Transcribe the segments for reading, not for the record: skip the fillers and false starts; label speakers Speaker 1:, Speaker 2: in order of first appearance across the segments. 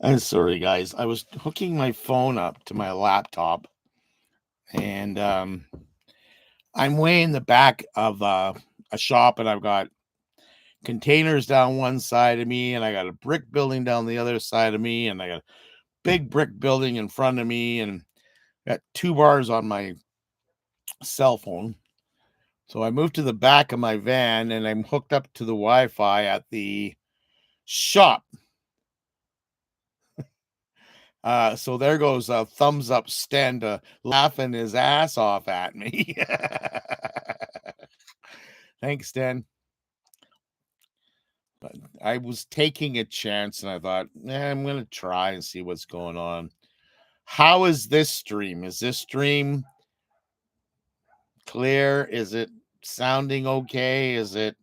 Speaker 1: I'm sorry, guys. I was hooking my phone up to my laptop, and I'm way in the back of a shop, and I've got containers down one side of me, and I got a brick building down the other side of me, and I got a big brick building in front of me, and got two bars on my cell phone. So I moved to the back of my van, and I'm hooked up to the Wi-Fi at the shop. So there goes a thumbs up Sten laughing his ass off at me. Thanks, Sten. But I was taking a chance and I thought, I'm going to try and see what's going on. How is this stream? Is this stream clear? Is it sounding okay? It's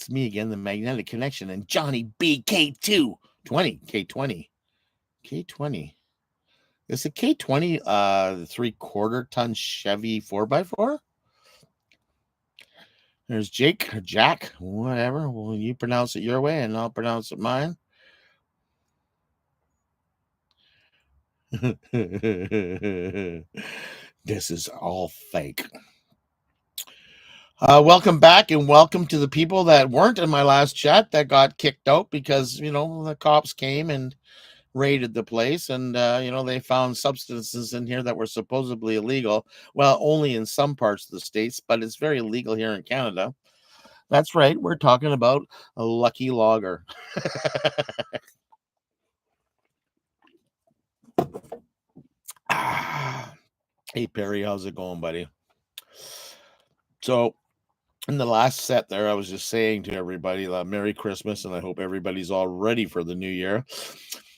Speaker 1: me again, the magnetic connection, and Johnny B K2 20 K20 K20. Is a K20 the 3/4 ton Chevy 4x4? There's Jake or Jack, whatever. Well, you pronounce it your way and I'll pronounce it mine. This is all fake. Welcome back, and welcome to the people that weren't in my last chat that got kicked out because, the cops came and raided the place, and they found substances in here that were supposedly illegal. Well, only in some parts of the states, but it's very legal here in Canada. That's right, we're talking about a Lucky Lager. Hey Perry, how's it going, buddy? So in the last set there, I was just saying to everybody, Merry Christmas, and I hope everybody's all ready for the new year.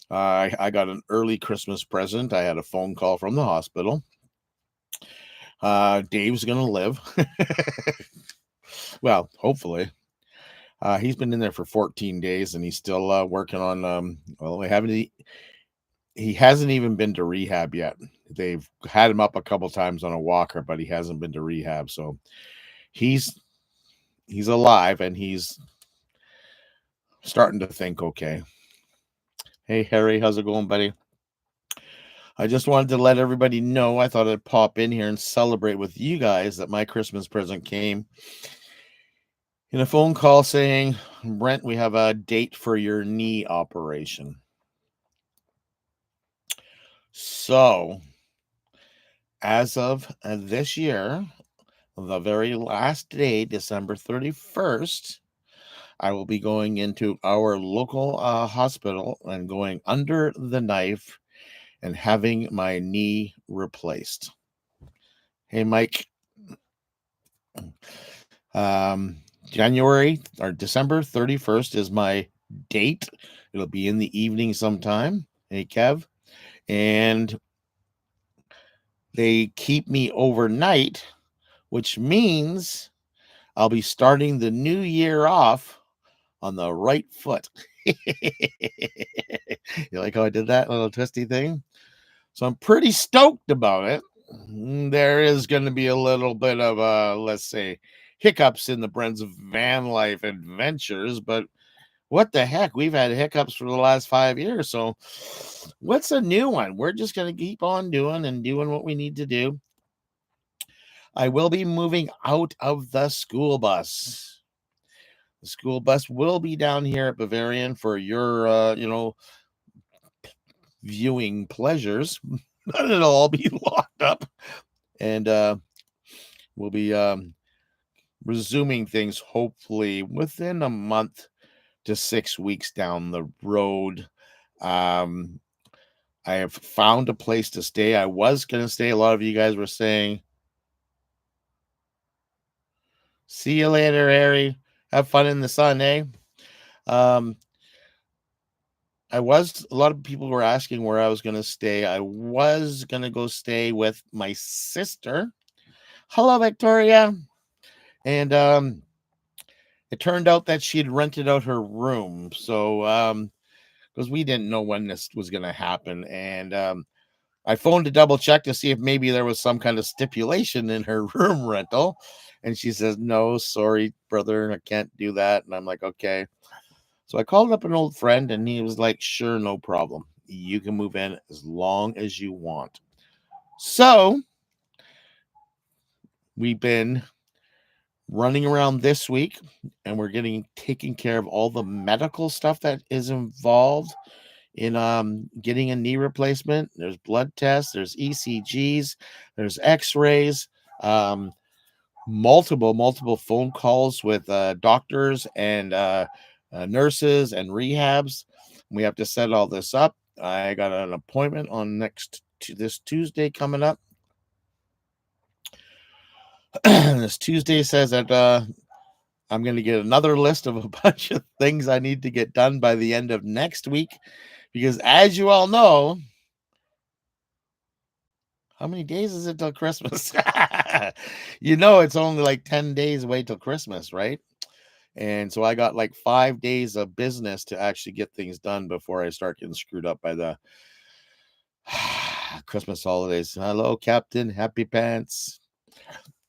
Speaker 1: I got an early Christmas present. I had a phone call from the hospital. Dave's gonna live. Well, hopefully. He's been in there for 14 days, and he's still working on. He hasn't even been to rehab yet. They've had him up a couple times on a walker, but he hasn't been to rehab. So he's alive, and he's starting to think okay. Hey Harry, how's it going, buddy? I just wanted to let everybody know I thought I'd pop in here and celebrate with you guys that my Christmas present came in a phone call saying, Brent, we have a date for your knee operation. So, as of this year, the very last day, December 31st, I will be going into our local hospital and going under the knife and having my knee replaced. Hey, Mike. January or December 31st is my date. It'll be in the evening sometime. Hey, Kev. And they keep me overnight, which means I'll be starting the new year off on the right foot. You like how I did that little twisty thing? So I'm pretty stoked about it. There is going to be a little bit of let's say, hiccups in the Brents van life adventures, but what the heck? We've had hiccups for the last 5 years. So what's a new one? We're just going to keep on doing what we need to do. I will be moving out of the school bus. The school bus will be down here at Bavarian for your, viewing pleasures. But it'll all be locked up. And we'll be resuming things hopefully within a month to 6 weeks down the road. I have found a place to stay. I was going to stay. A lot of you guys were saying, see you later, Harry. Have fun in the sun, eh? A lot of people were asking where I was going to stay. I was going to go stay with my sister. Hello, Victoria. And it turned out that she had rented out her room. So, because we didn't know when this was going to happen. And I phoned to double check to see if maybe there was some kind of stipulation in her room rental. And she says, no, sorry, brother, I can't do that. And I'm like, okay. So I called up an old friend and he was like, sure, no problem. You can move in as long as you want. So we've been running around this week and we're taking care of all the medical stuff that is involved in getting a knee replacement. There's blood tests, there's ECGs, there's x-rays, um multiple phone calls with doctors and nurses and rehabs. We have to set all this up. I got an appointment on this Tuesday coming up. This Tuesday says that I'm going to get another list of a bunch of things I need to get done by the end of next week, because as you all know, how many days is it till Christmas? It's only like 10 days away till Christmas, right? And so I got like 5 days of business to actually get things done before I start getting screwed up by the Christmas holidays. Hello, Captain. Happy pants.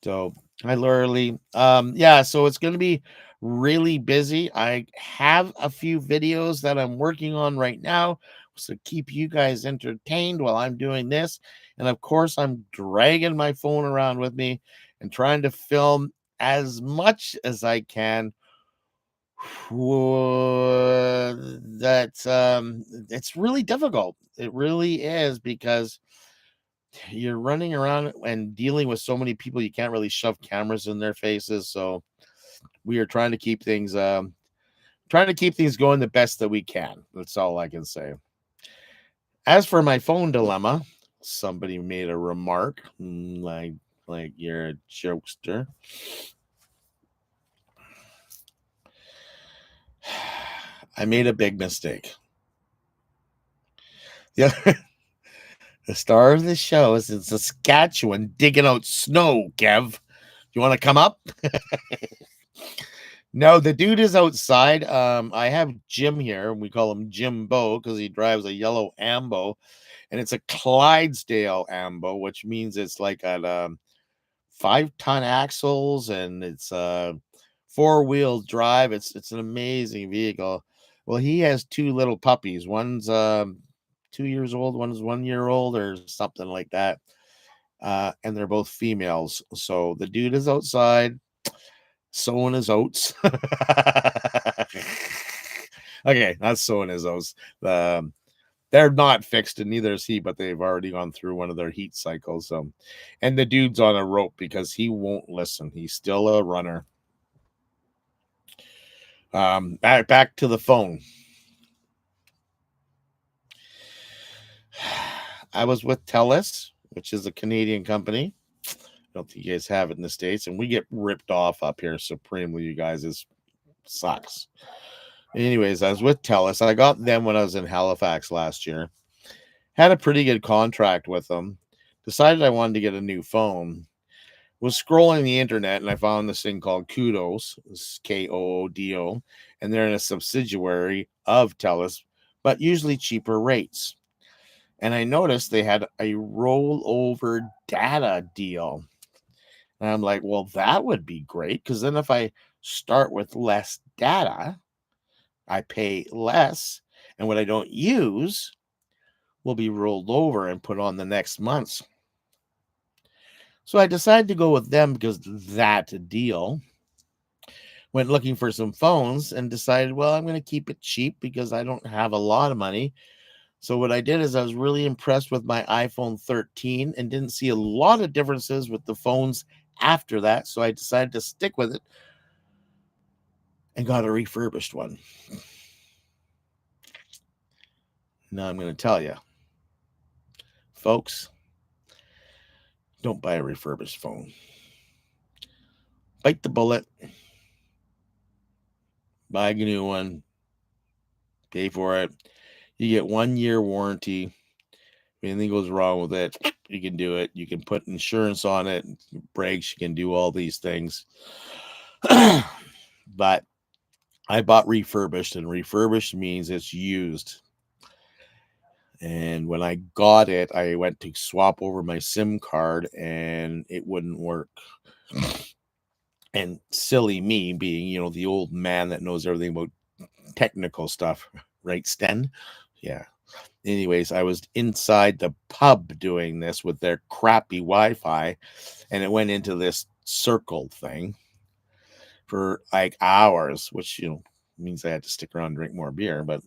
Speaker 1: So hi, Lurley. Yeah, so it's going to be really busy. I have a few videos that I'm working on right now to keep you guys entertained while I'm doing this. And of course, I'm dragging my phone around with me and trying to film as much as I can. That's it's really difficult. It really is, because you're running around and dealing with so many people, you can't really shove cameras in their faces. So we are trying to keep things going the best that we can. That's all I can say. As for my phone dilemma, somebody made a remark like you're a jokester. I made a big mistake. The star of the show is in Saskatchewan digging out snow, Kev. You want to come up? No, the dude is outside. I have Jim here. We call him Jimbo because he drives a yellow Ambo, and it's a Clydesdale Ambo, which means it's like at 5-ton axles, and it's 4-wheel drive. It's an amazing vehicle. Well, he has two little puppies. One's 2 years old, one's 1 year old, or something like that. And they're both females. So the dude is outside sowing his oats. Okay, not sowing his oats. They're not fixed, and neither is he, but they've already gone through one of their heat cycles. And the dude's on a rope because he won't listen. He's still a runner. Back to the phone. I was with TELUS, which is a Canadian company. I don't think you guys have it in the States, and we get ripped off up here supremely, you guys. It sucks. Anyways, I was with TELUS. I got them when I was in Halifax last year. Had a pretty good contract with them. Decided I wanted to get a new phone. Was scrolling the internet and I found this thing called Kudos, Koodo, and they're in a subsidiary of TELUS, but usually cheaper rates. And I noticed they had a rollover data deal. And I'm like, well, that would be great, because then if I start with less data, I pay less, and what I don't use will be rolled over and put on the next month's. So I decided to go with them because that deal. Went looking for some phones and decided, well, I'm going to keep it cheap because I don't have a lot of money. So what I did is I was really impressed with my iPhone 13 and didn't see a lot of differences with the phones after that. So I decided to stick with it and got a refurbished one. Now I'm going to tell you, folks, don't buy a refurbished phone. Bite the bullet. Buy a new one. Pay for it. You get 1 year warranty. If anything goes wrong with it, you can do it. You can put insurance on it, brakes, you can do all these things. But I bought refurbished, and refurbished means it's used. And when I got it, I went to swap over my SIM card and it wouldn't work. And silly me being, the old man that knows everything about technical stuff, right, Sten? Yeah. Anyways, I was inside the pub doing this with their crappy Wi-Fi, and it went into this circle thing for like hours, which means I had to stick around and drink more beer. But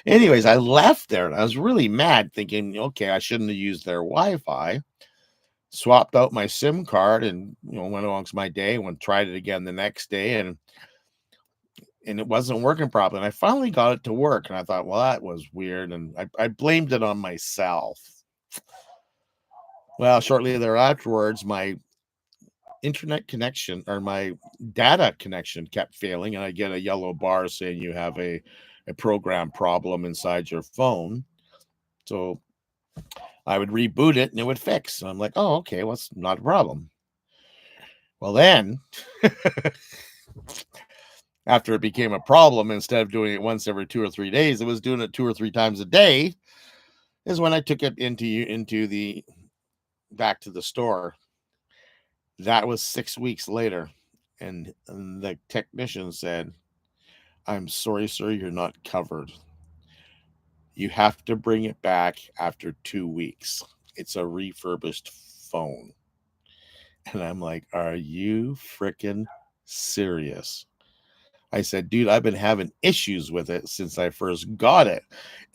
Speaker 1: anyways, I left there and I was really mad, thinking, okay, I shouldn't have used their Wi-Fi. Swapped out my SIM card and went along my day. Tried it again the next day, and it wasn't working properly. And I finally got it to work, and I thought, well, that was weird, and I blamed it on myself. Well, shortly thereafterwards, my internet connection or my data connection kept failing, and I get a yellow bar saying you have a program problem inside your phone. So I would reboot it and it would fix. So I'm like, oh, okay, well, it's not a problem. Well, then after it became a problem, instead of doing it once every 2 or 3 days, it was doing it 2 or 3 times a day, is when I took it into the back to the store. That was 6 weeks later, and the technician said, "I'm sorry, sir, you're not covered. You have to bring it back after 2 weeks. It's a refurbished phone." And I'm like, "Are you freaking serious?" I said, "Dude, I've been having issues with it since I first got it.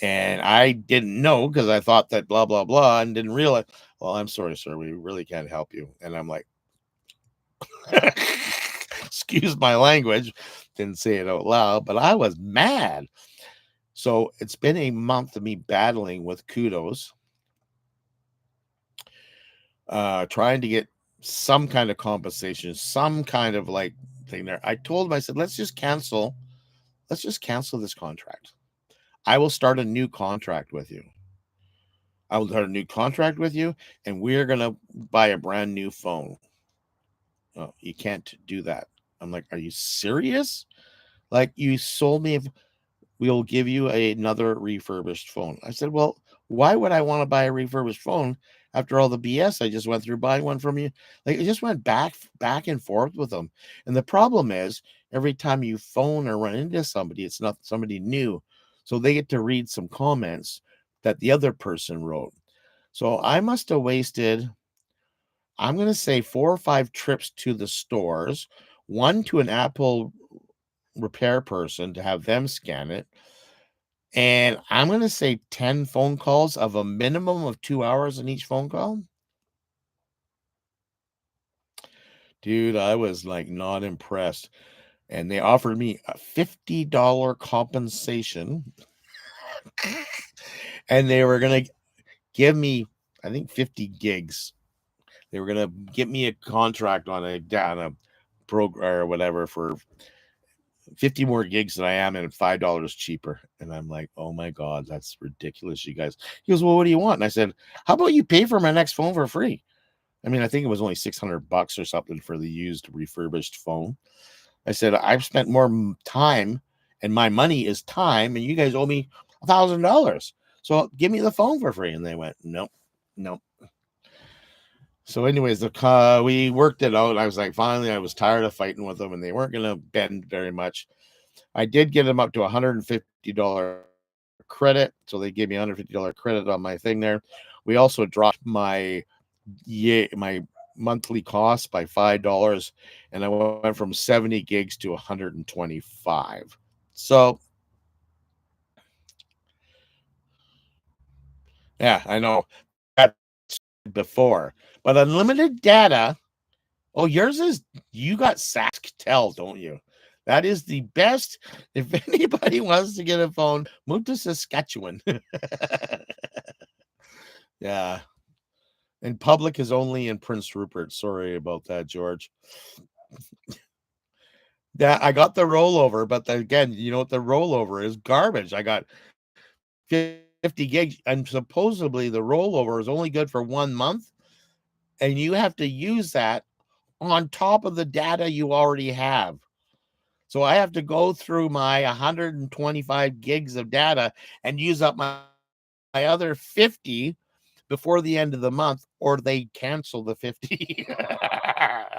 Speaker 1: And I didn't know because I thought that blah, blah, blah, and didn't realize." "Well, I'm sorry, sir. We really can't help you." And I'm like, excuse my language, didn't say it out loud, but I was mad. So it's been a month of me battling with Kudos, trying to get some kind of compensation, some kind of like thing there. I told him, I said, let's just cancel this contract. I will start a new contract with you. I will start a new contract with you, and we're going to buy a brand new phone. Oh, you can't do that. I'm like, are you serious? Like, you sold me, we'll give you another refurbished phone. I said, well, why would I want to buy a refurbished phone after all the BS I just went through buying one from you? Like, it just went back and forth with them. And the problem is, every time you phone or run into somebody, it's not somebody new. So they get to read some comments that the other person wrote. So I must have wasted, I'm going to say 4 or 5 trips to the stores, one to an Apple repair person to have them scan it. And I'm going to say 10 phone calls of a minimum of 2 hours in each phone call. Dude, I was like not impressed. And they offered me a $50 compensation. And they were going to give me, I think, 50 gigs. They were going to get me a contract on a program or whatever for 50 more gigs than I am and $5 cheaper. And I'm like, oh my God, that's ridiculous, you guys. He goes, well, what do you want? And I said, how about you pay for my next phone for free? I mean, I think it was only $600 or something for the used refurbished phone. I said, I've spent more time, and my money is time, and you guys owe me $1,000. So give me the phone for free. And they went, nope. So anyways, we worked it out. I was like, finally, I was tired of fighting with them, and they weren't going to bend very much. I did get them up to $150 credit. So they gave me $150 credit on my thing there. We also dropped my monthly cost by $5, and I went from 70 gigs to 125. So yeah, I know that before, but unlimited data. Oh, yours is, you got Sasktel, don't you? That is the best. If anybody wants to get a phone, move to Saskatchewan. Yeah. And public is only in Prince Rupert. Sorry about that, George. Yeah, I got the rollover, but again, you know what the rollover is? Garbage. I got 50 gigs, and supposedly the rollover is only good for 1 month, and you have to use that on top of the data you already have. So I have to go through my 125 gigs of data and use up my other 50 before the end of the month, or they cancel the 50.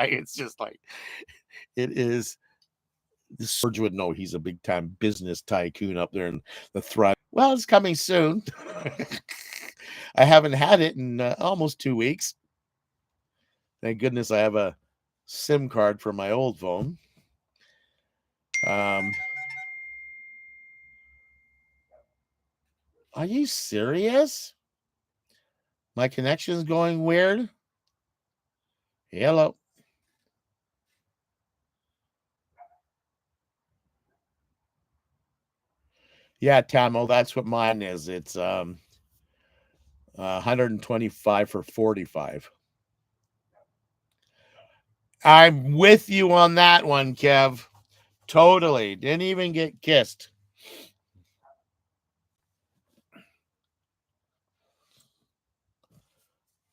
Speaker 1: It's just like it is. George would know, he's a big time business tycoon up there in the Thrive. Well, it's coming soon. I haven't had it in almost 2 weeks. Thank goodness I have a SIM card for my old phone. Um, are you serious? My connection's going weird. Hello. Yeah, Tamo, that's what mine is. It's 125 for 45. I'm with you on that one, Kev. Totally. Didn't even get kissed.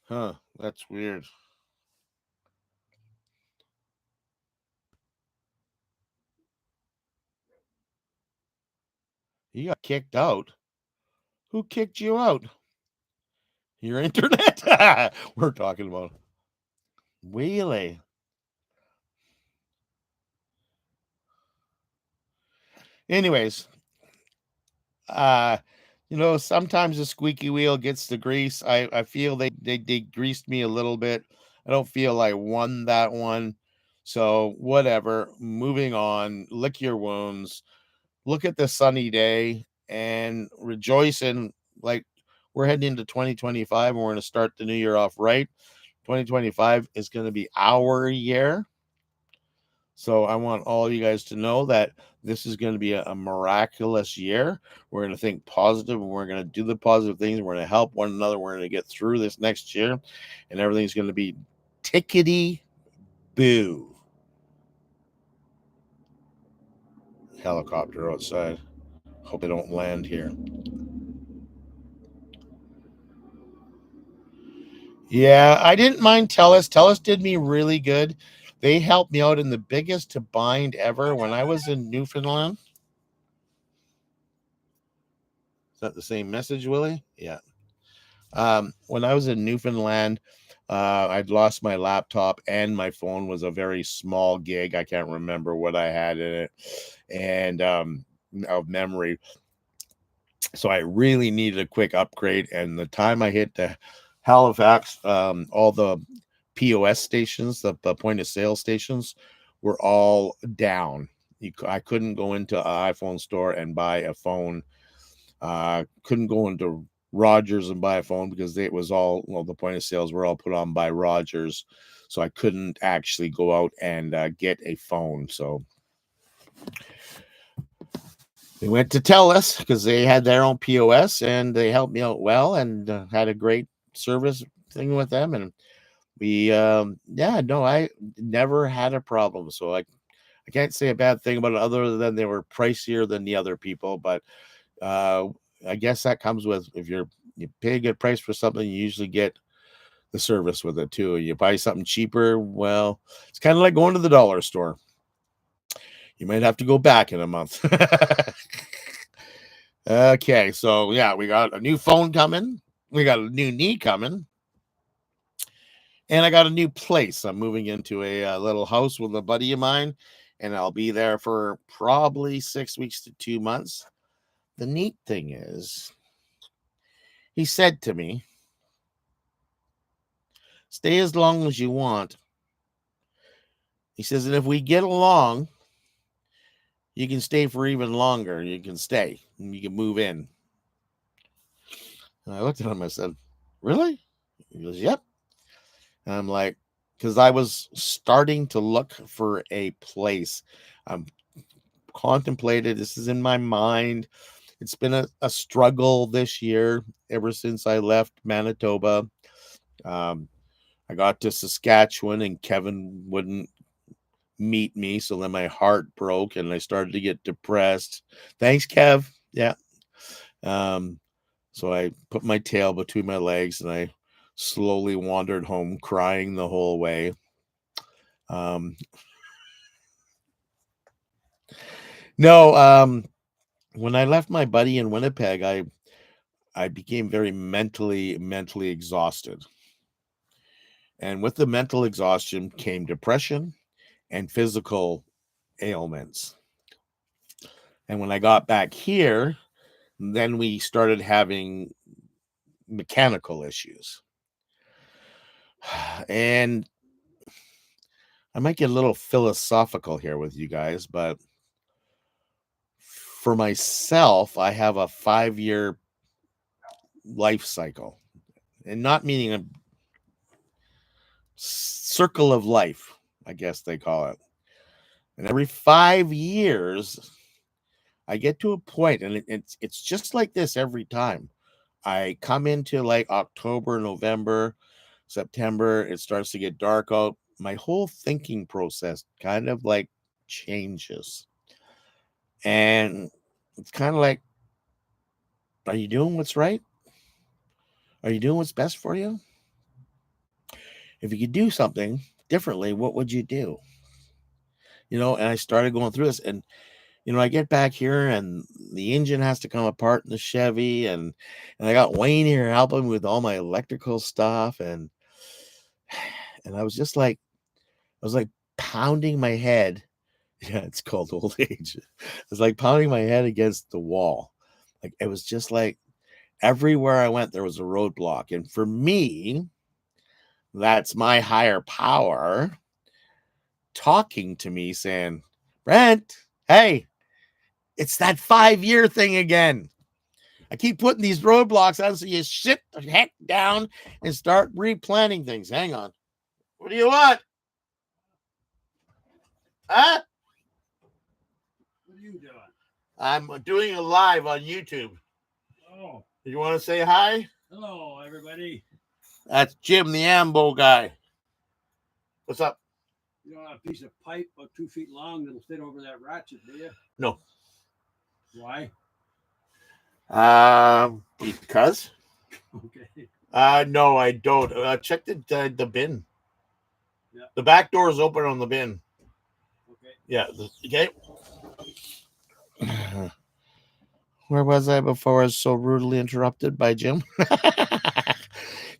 Speaker 1: Huh. That's weird. You got kicked out. Who kicked you out? Your internet? We're talking about. Really? Anyways, uh, sometimes the squeaky wheel gets the grease. I feel they greased me a little bit. I don't feel I won that one. So whatever. Moving on. Lick your wounds. Look at the sunny day and rejoice in, like, we're heading into 2025 and we're going to start the new year off right. 2025 is going to be our year. So I want all you guys to know that this is going to be a miraculous year. We're going to think positive and we're going to do the positive things. We're going to help one another. We're going to get through this next year and everything's going to be tickety boo. Helicopter outside. Hope they don't land here. Yeah, I didn't mind Telus. Telus did me really good. They helped me out in the biggest to bind ever when I was in Newfoundland. Is that the same message, Willie? Yeah. When I was in Newfoundland, I'd lost my laptop and my phone was a very small gig. I can't remember what I had in it, and of memory. So I really needed a quick upgrade. And the time I hit the Halifax, all the POS stations, the point of sale stations, were all down. I couldn't go into an iPhone store and buy a phone. Couldn't go into Rogers and buy a phone because it was all, well, the point of sales were all put on by Rogers. So I couldn't actually go out and get a phone. So they went to TELUS because they had their own POS and they helped me out well and had a great service thing with them. And we, yeah, no, I never had a problem. So I can't say a bad thing about it other than they were pricier than the other people. But uh, I guess that comes with, if you pay a good price for something, you usually get the service with it too. You buy something cheaper, well, it's kind of like going to the dollar store. You might have to go back in a month. Okay, so yeah, we got a new phone coming. We got a new knee coming. And I got a new place. I'm moving into a little house with a buddy of mine, and I'll be there for probably 6 weeks to 2 months. The neat thing is, he said to me, stay as long as you want. He says, and if we get along, you can stay for even longer. You can stay. And you can move in. And I looked at him. I said, really? He goes, yep. And I'm like, because I was starting to look for a place. I'm contemplated. This is in my mind. It's been a struggle this year ever since I left Manitoba. Um, I got to Saskatchewan and Kevin wouldn't meet me. So then my heart broke and I started to get depressed. Thanks, Kev. Yeah. Um, so I put my tail between my legs and I slowly wandered home crying the whole way. Um, No, when I left my buddy in Winnipeg, I became very mentally exhausted. And with the mental exhaustion came depression and physical ailments. And when I got back here, then we started having mechanical issues. And I might get a little philosophical here with you guys, but for myself, I have a 5-year life cycle, and not meaning a circle of life, I guess they call it. And every 5 years, I get to a point, and it's just like this every time. I come into like October, November, September, it starts to get dark out. My whole thinking process kind of like changes. And it's kind of like, are you doing what's right? Are you doing what's best for you? If you could do something differently, what would you do? And I started going through this, and I get back here and the engine has to come apart in the Chevy, and I got Wayne here helping me with all my electrical stuff, and I was like pounding my head. Yeah, it's called old age. It's like pounding my head against the wall. Like, it was just like everywhere I went, there was a roadblock. And for me, that's my higher power talking to me saying, Brent, hey, it's that 5-year thing again. I keep putting these roadblocks on, so you sit the heck down and start replanning things. Hang on. What do you want? Huh?
Speaker 2: What are you doing?
Speaker 1: I'm doing a live on YouTube.
Speaker 2: Oh,
Speaker 1: You want to say hi?
Speaker 2: hello, everybody.
Speaker 1: That's Jim, the Ambo guy. What's up?
Speaker 2: You don't have a piece of pipe about 2 feet long that'll fit over that ratchet, do you?
Speaker 1: No.
Speaker 2: Why?
Speaker 1: Because?
Speaker 2: Okay.
Speaker 1: No, I don't. Check the bin.
Speaker 2: Yeah.
Speaker 1: The back door is open on the bin.
Speaker 2: Okay.
Speaker 1: Yeah. Okay. Where was I before I was so rudely interrupted by Jim?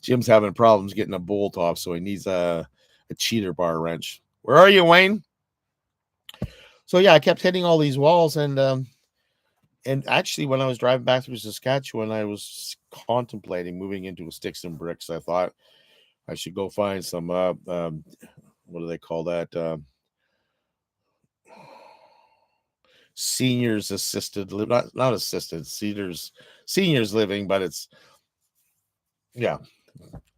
Speaker 1: Jim's having problems getting a bolt off, so he needs a cheater bar wrench. Where are you, Wayne? So yeah, I kept hitting all these walls, and actually, when I was driving back through Saskatchewan, I was contemplating moving into a sticks and bricks. I thought I should go find some what do they call that? Seniors assisted, not assisted, seniors living, but it's, yeah,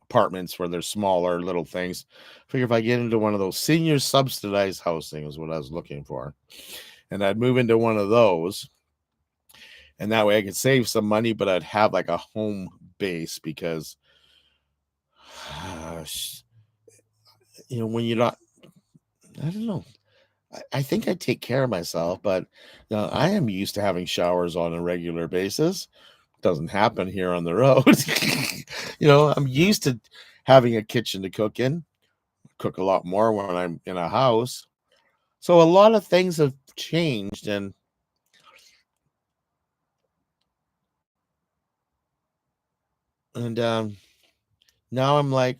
Speaker 1: apartments where there's smaller little things. Figure if I get into one of those senior subsidized housing is what I was looking for, and I'd move into one of those, and that way I could save some money, but I'd have like a home base, because when you're not, I don't know, I think I take care of myself, but I am used to having showers on a regular basis. Doesn't happen here on the road. I'm used to having a kitchen to cook in. Cook a lot more when I'm in a house. So a lot of things have changed, and now I'm like,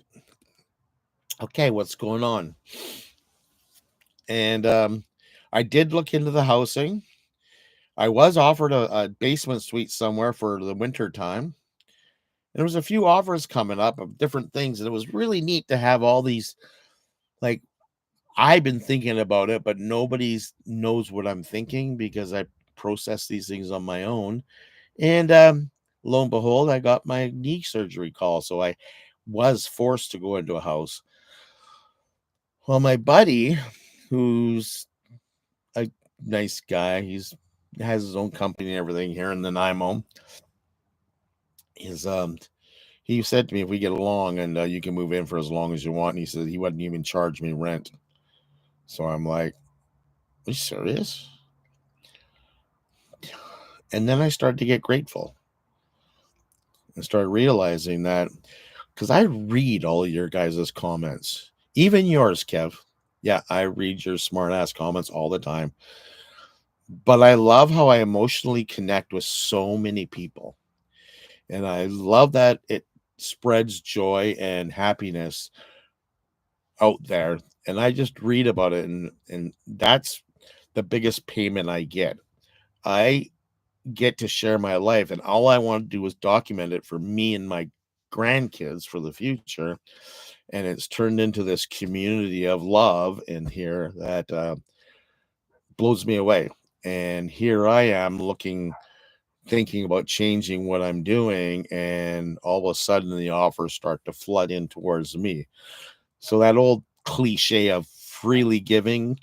Speaker 1: okay, what's going on? And I did look into the housing. I was offered a basement suite somewhere for the winter time. And there was a few offers coming up of different things, and it was really neat to have all these, like, I've been thinking about it, but nobody knows what I'm thinking because I process these things on my own. And lo and behold, I got my knee surgery call, so I was forced to go into a house. Well, my buddy, who's a nice guy, has his own company and everything here in the Nanaimo, he said to me, if we get along and you can move in for as long as you want, and he said he wouldn't even charge me rent. So I'm like, are you serious? And then I started to get grateful and started realizing that, because I read all of your guys' comments, even yours, Kev. Yeah, I read your smart ass comments all the time. but I love how I emotionally connect with so many people. And I love that it spreads joy and happiness out there. And I just read about it, and that's the biggest payment I get. I get to share my life, and all I want to do is document it for me and my grandkids for the future. And it's turned into this community of love in here that blows me away. And here I am thinking about changing what I'm doing, and all of a sudden the offers start to flood in towards me. So that old cliche of freely giving,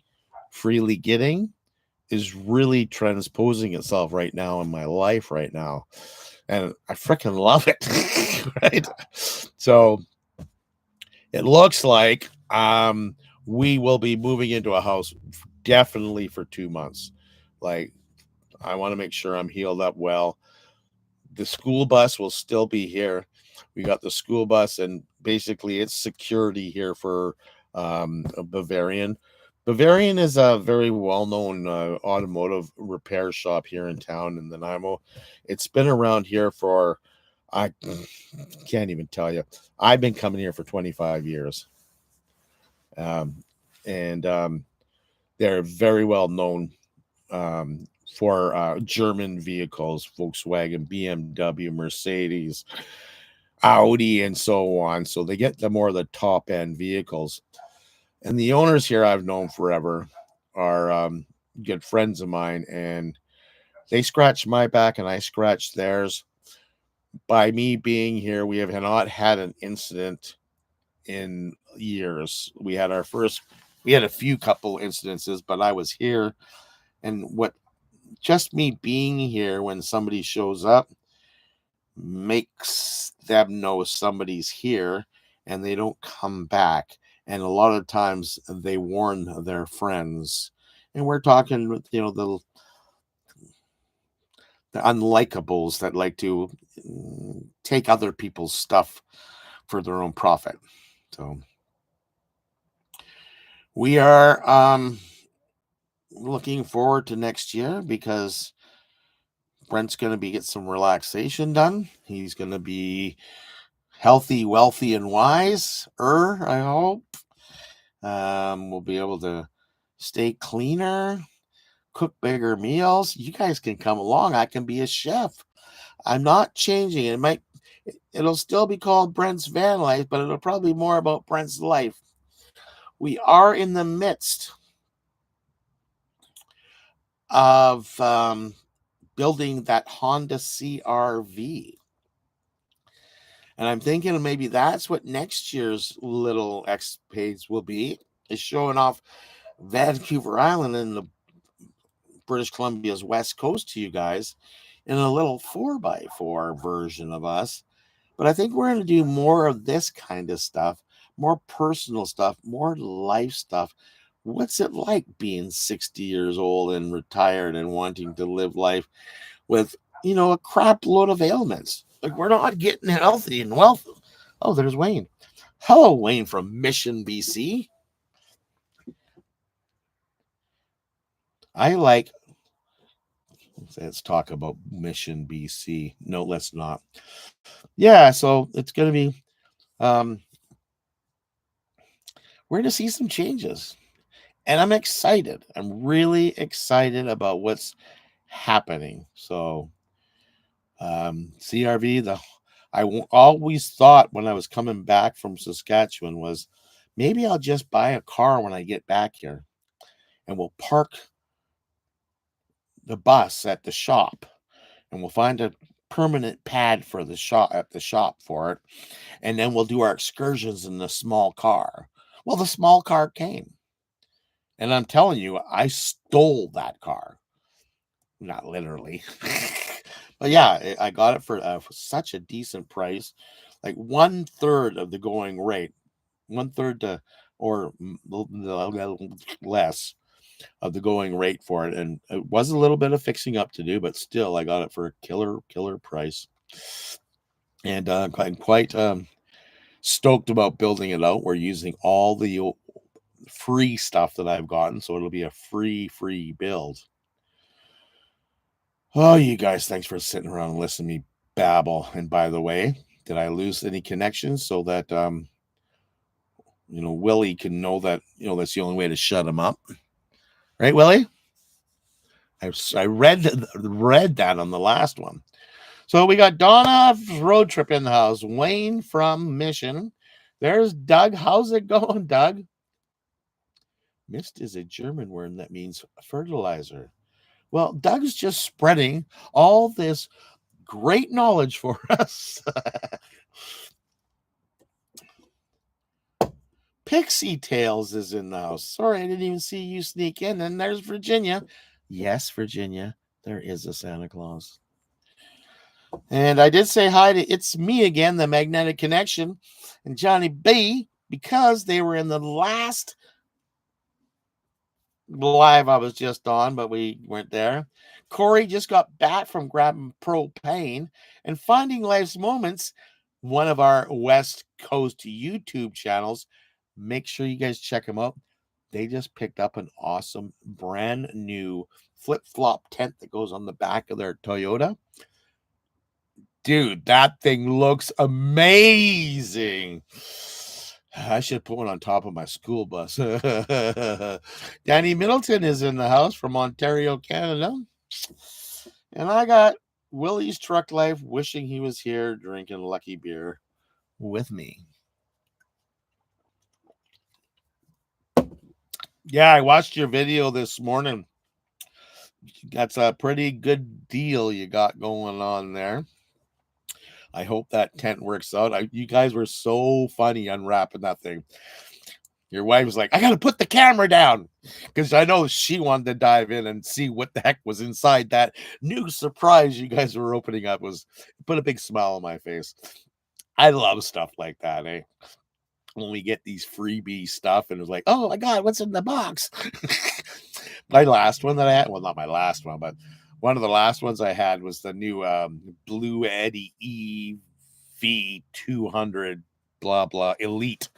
Speaker 1: freely getting is really transposing itself right now in my life right now. And I freaking love it. Right. So it looks like we will be moving into a house definitely for 2 months. Like, I want to make sure I'm healed up well. The school bus will still be here. We got the school bus, and basically it's security here for a Bavarian. Bavarian is a very well-known automotive repair shop here in town in Nanaimo. It's been around here for, I can't even tell you. I've been coming here for 25 years. Um, and they're very well known for German vehicles, Volkswagen, BMW, Mercedes, Audi, and so on. So they get the more of the top end vehicles. And the owners here I've known forever are good friends of mine, and they scratch my back and I scratch theirs. By me being here, we have not had an incident in years. We had a few couple incidences, but I was here, and what just me being here when somebody shows up makes them know somebody's here, and they don't come back. And a lot of times they warn their friends. And we're talking, the unlikables that like to take other people's stuff for their own profit. So we are looking forward to next year because Brent's going to be get some relaxation done. He's going to be healthy, wealthy, and wise. I hope. We'll be able to stay cleaner, cook bigger meals. You guys can come along. I can be a chef. I'm not changing it. It'll still be called Brent's Van Life, but it'll probably be more about Brent's life. We are in the midst of building that Honda CRV. And I'm thinking maybe that's what next year's little X page will be, is showing off Vancouver Island and the British Columbia's west coast to you guys in a little 4x4 version of us. But I think we're going to do more of this kind of stuff, more personal stuff, more life stuff. What's it like being 60 years old and retired and wanting to live life with, a crap load of ailments? Like, we're not getting healthy and wealthy. Oh, there's Wayne. Hello, Wayne from Mission, BC. I like, let's talk about Mission, BC. No, let's not. Yeah, so it's going to be, um, we're going to see some changes. And I'm excited. I'm really excited about what's happening. So, CRV, always thought when I was coming back from Saskatchewan was maybe I'll just buy a car when I get back here, and we'll park the bus at the shop, and we'll find a permanent pad for the shop at the shop for it, and then we'll do our excursions in the small car. Well, the small car came, and I'm telling you, I stole that car. Not literally. But yeah, I got it for such a decent price, like one third of the going rate, one third to or less of the going rate for it. And it was a little bit of fixing up to do, but still I got it for a killer price. And I'm quite stoked about building it out. We're using all the free stuff that I've gotten, so it'll be a free build. Oh, you guys, thanks for sitting around and listening to me babble. And by the way, did I lose any connections so that Willie can know that that's the only way to shut him up, right, Willie? I read that on the last one. So we got Donna road trip in the house. Wayne from Mission. There's Doug. How's it going, Doug? Mist is a German word that means fertilizer. Well, Doug's just spreading all this great knowledge for us. Pixie Tales is in the house. Sorry, I didn't even see you sneak in. And there's Virginia. Yes, Virginia, there is a Santa Claus. And I did say hi to It's Me Again, the Magnetic Connection, and Johnny B, because they were in the last live I was just on, but we weren't there. Corey just got back from grabbing propane and finding life's moments, one of our West Coast YouTube channels. Make sure you guys check them out. They just picked up an awesome brand new flip-flop tent that goes on the back of their Toyota. Dude, that thing looks amazing. I should put one on top of my school bus. Danny Middleton is in the house from Ontario, Canada. And I got Willie's Truck Life wishing he was here drinking Lucky Beer with me. Yeah, I watched your video this morning. That's a pretty good deal you got going on there. I hope that tent works out. You guys were so funny unwrapping that thing. Your wife was like, I got to put the camera down because I know she wanted to dive in and see what the heck was inside that new surprise you guys were opening up. Put a big smile on my face. I love stuff like that, eh? When we get these freebie stuff and it's like, oh my God, what's in the box? My last one that I had, well, not my last one, but one of the last ones I had was the new Blue Eddy EV200 blah blah Elite,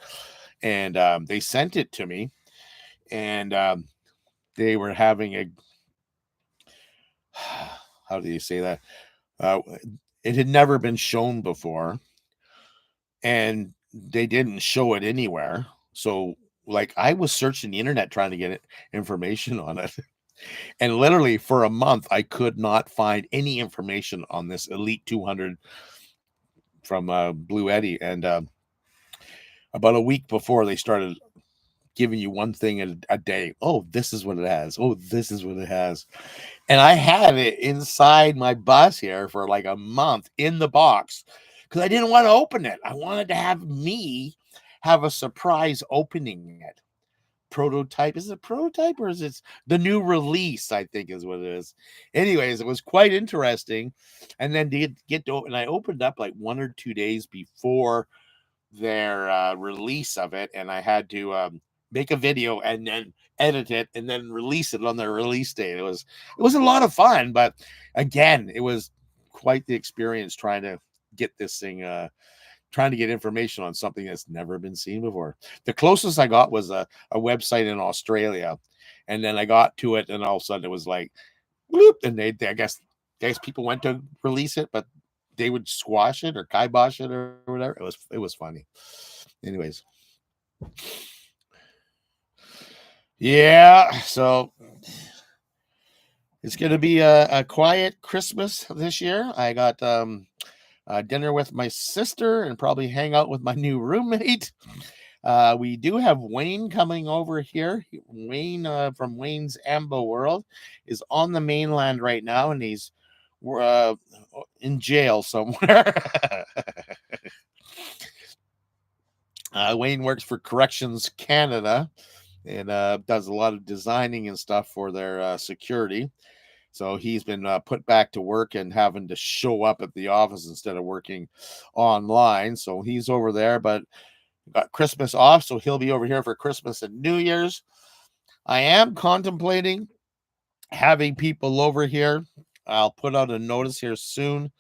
Speaker 1: and they sent it to me, and they were having a how do you say that? It had never been shown before, and they didn't show it anywhere. So, like, I was searching the internet trying to get information on it. And literally for a month, I could not find any information on this Elite 200 from Blue Eddy. And about a week before, they started giving you one thing a day. Oh, this is what it has. Oh, this is what it has. And I had it inside my bus here for like a month in the box because I didn't want to open it. I wanted to have me have a surprise opening it. Prototype. Is it prototype or is it the new release? I think is what it is. Anyways, it was quite interesting. And then to get to, and I opened up like 1 or 2 days before their release of it, and I had to make a video and then edit it and then release it on their release date. It was a lot of fun, but again, it was quite the experience trying to get this thing trying to get information on something that's never been seen before. The closest I got was a website in Australia, and then I got to it, and all of a sudden it was like, bloop, and I guess people went to release it, but they would squash it or kibosh it or whatever. It was funny. Anyways, yeah. So it's gonna be a quiet Christmas this year. I got dinner with my sister and probably hang out with my new roommate. We do have Wayne coming over here. Wayne from Wayne's Ambo World is on the mainland right now, and he's in jail somewhere. Wayne works for Corrections Canada and does a lot of designing and stuff for their security. So he's been put back to work and having to show up at the office instead of working online. So he's over there, but got Christmas off. So he'll be over here for Christmas and New Year's. I am contemplating having people over here. I'll put out a notice here soon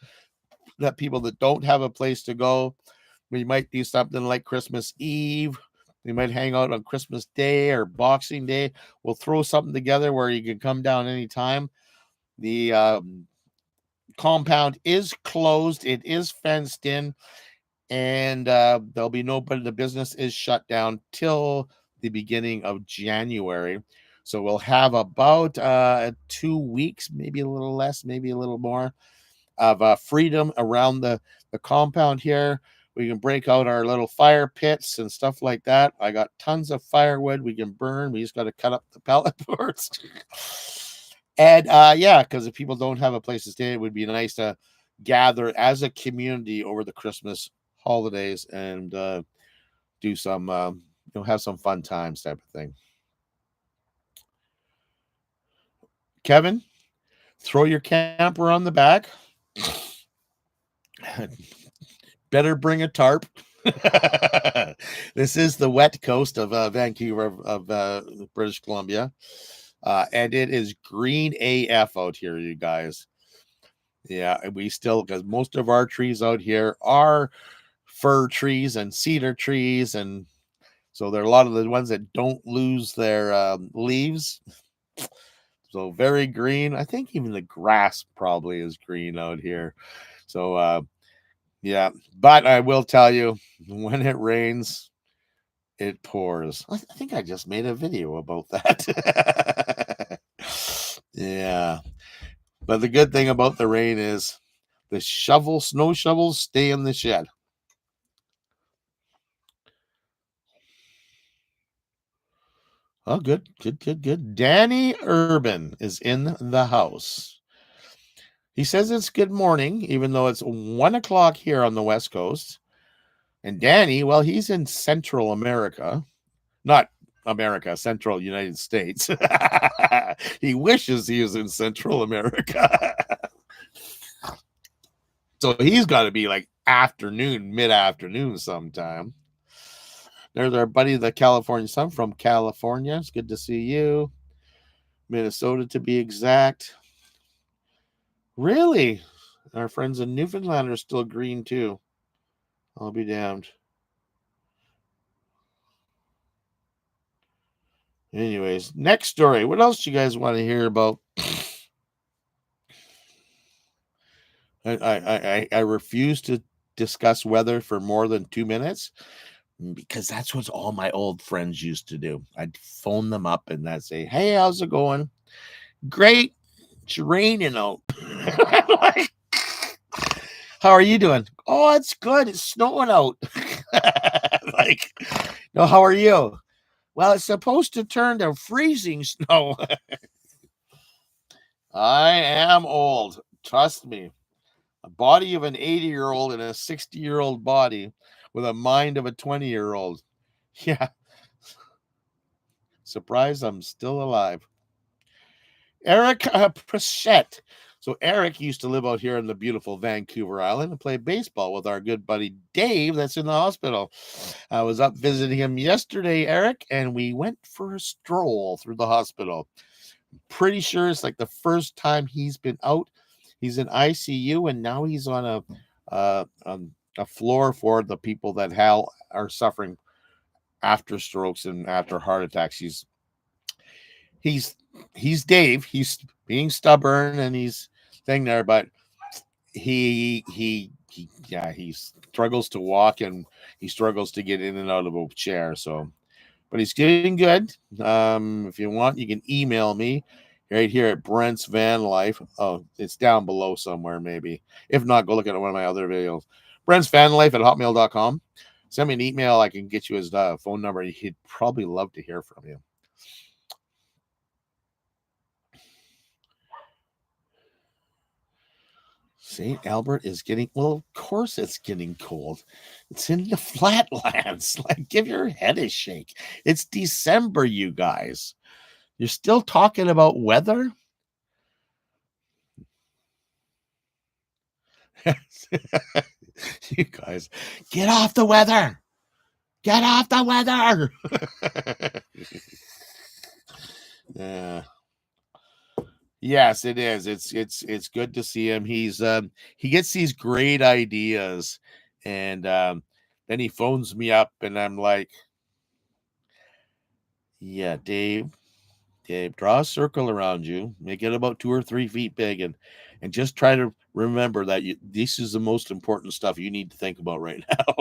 Speaker 1: that people that don't have a place to go, we might do something like Christmas Eve. We might hang out on Christmas Day or Boxing Day. We'll throw something together where you can come down anytime. The compound is closed. It is fenced in, and there'll be nobody. The business is shut down till the beginning of January. So we'll have about 2 weeks, maybe a little less, maybe a little more, of freedom around the compound here. We can break out our little fire pits and stuff like that. I got tons of firewood we can burn. We just got to cut up the pellet boards. And yeah, because if people don't have a place to stay, it would be nice to gather as a community over the Christmas holidays and do some, have some fun times type of thing. Kevin, throw your camper on the back. Better bring a tarp. This is the wet coast of Vancouver, of British Columbia. And it is green AF out here, you guys. Yeah, we still, because most of our trees out here are fir trees and cedar trees. And so there are a lot of the ones that don't lose their leaves. So very green. I think even the grass probably is green out here. So, yeah, but I will tell you, when it rains, it pours. I think I just made a video about that. Yeah. But the good thing about the rain is the snow shovels stay in the shed. Oh, good, good, good, good. Danny Urban is in the house. He says it's good morning, even though it's 1 o'clock here on the West Coast. And Danny, well, he's in Central America. Not America, Central United States. He wishes he was in Central America. So he's got to be like afternoon, mid-afternoon sometime. There's our buddy, the California Sun from California. It's good to see you. Minnesota, to be exact. Really? Our friends in Newfoundland are still green, too. I'll be damned. Anyways, next story. What else do you guys want to hear about? I refuse to discuss weather for more than 2 minutes because that's what all my old friends used to do. I'd phone them up and I'd say, "Hey, how's it going?" "Great. It's raining out." Like, "How are you doing?" "Oh, it's good. It's snowing out." Like, "No, how are you?" "Well, it's supposed to turn to freezing snow." I am old. Trust me. A body of an 80-year-old and a 60-year-old body with a mind of a 20-year-old. Yeah. Surprised I'm still alive. Eric Prechette. So Eric used to live out here in the beautiful Vancouver Island and play baseball with our good buddy Dave that's in the hospital. I was up visiting him yesterday, Eric, and we went for a stroll through the hospital. Pretty sure it's like the first time he's been out. He's in ICU, and now he's on a floor for the people that are suffering after strokes and after heart attacks. He's he's Dave. He's being stubborn and he's staying there, but he struggles to walk and he struggles to get in and out of a chair. So, but he's getting good. If you want, you can email me right here at Brent's Van Life. Oh, it's down below somewhere, maybe. If not, go look at one of my other videos. Brent's Van Life at hotmail.com. Send me an email. I can get you his phone number. He'd probably love to hear from you. St. Albert is getting, well, of course it's getting cold. It's in the flatlands. Like, give your head a shake. It's December, you guys. You're still talking about weather? You guys, get off the weather. Get off the weather. Yeah. Yes, it is. It's good to see him. He gets these great ideas, and then he phones me up, and I'm like, "Yeah, Dave, Okay, draw a circle around you, make it about 2 or 3 feet big, and just try to remember that this is the most important stuff you need to think about right now.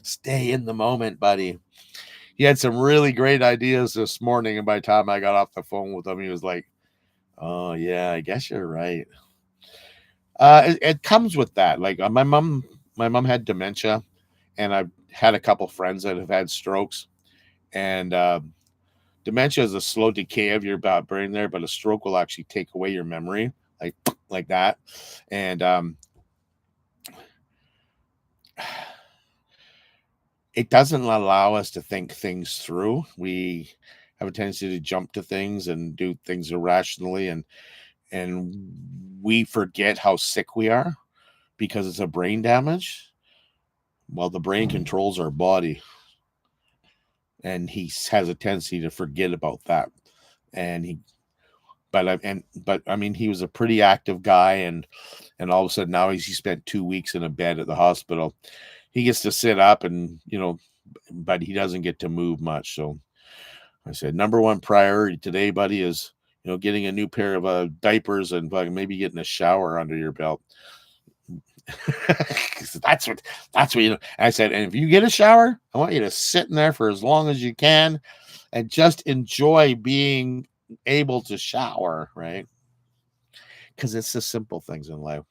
Speaker 1: Stay in the moment, buddy. He had some really great ideas this morning, and by the time I got off the phone with him, he was like, "Oh yeah, I guess you're right." It comes with that. Like my mom had dementia, and I've had a couple friends that have had strokes, and dementia is a slow decay of your brain there, but a stroke will actually take away your memory, like like that. And it doesn't allow us to think things through. We have a tendency to jump to things and do things irrationally, and we forget how sick we are because it's a brain damage. Well, the brain controls our body, and he has a tendency to forget about that. And but I mean, he was a pretty active guy, and all of a sudden now he spent 2 weeks in a bed at the hospital. He gets to sit up, and but he doesn't get to move much. So I said, number one priority today, buddy, is getting a new pair of diapers and maybe getting a shower under your belt. that's what I said. And if you get a shower, I want you to sit in there for as long as you can and just enjoy being able to shower, right? Because it's the simple things in life.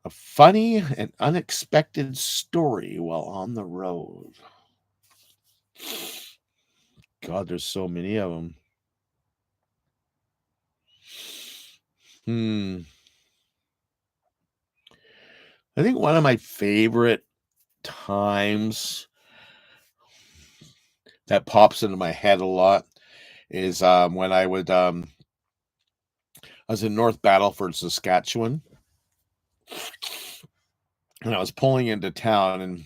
Speaker 1: A funny and unexpected story while on the road. God, there's so many of them. I think one of my favorite times that pops into my head a lot is when I was in North Battleford, Saskatchewan, and I was pulling into town, and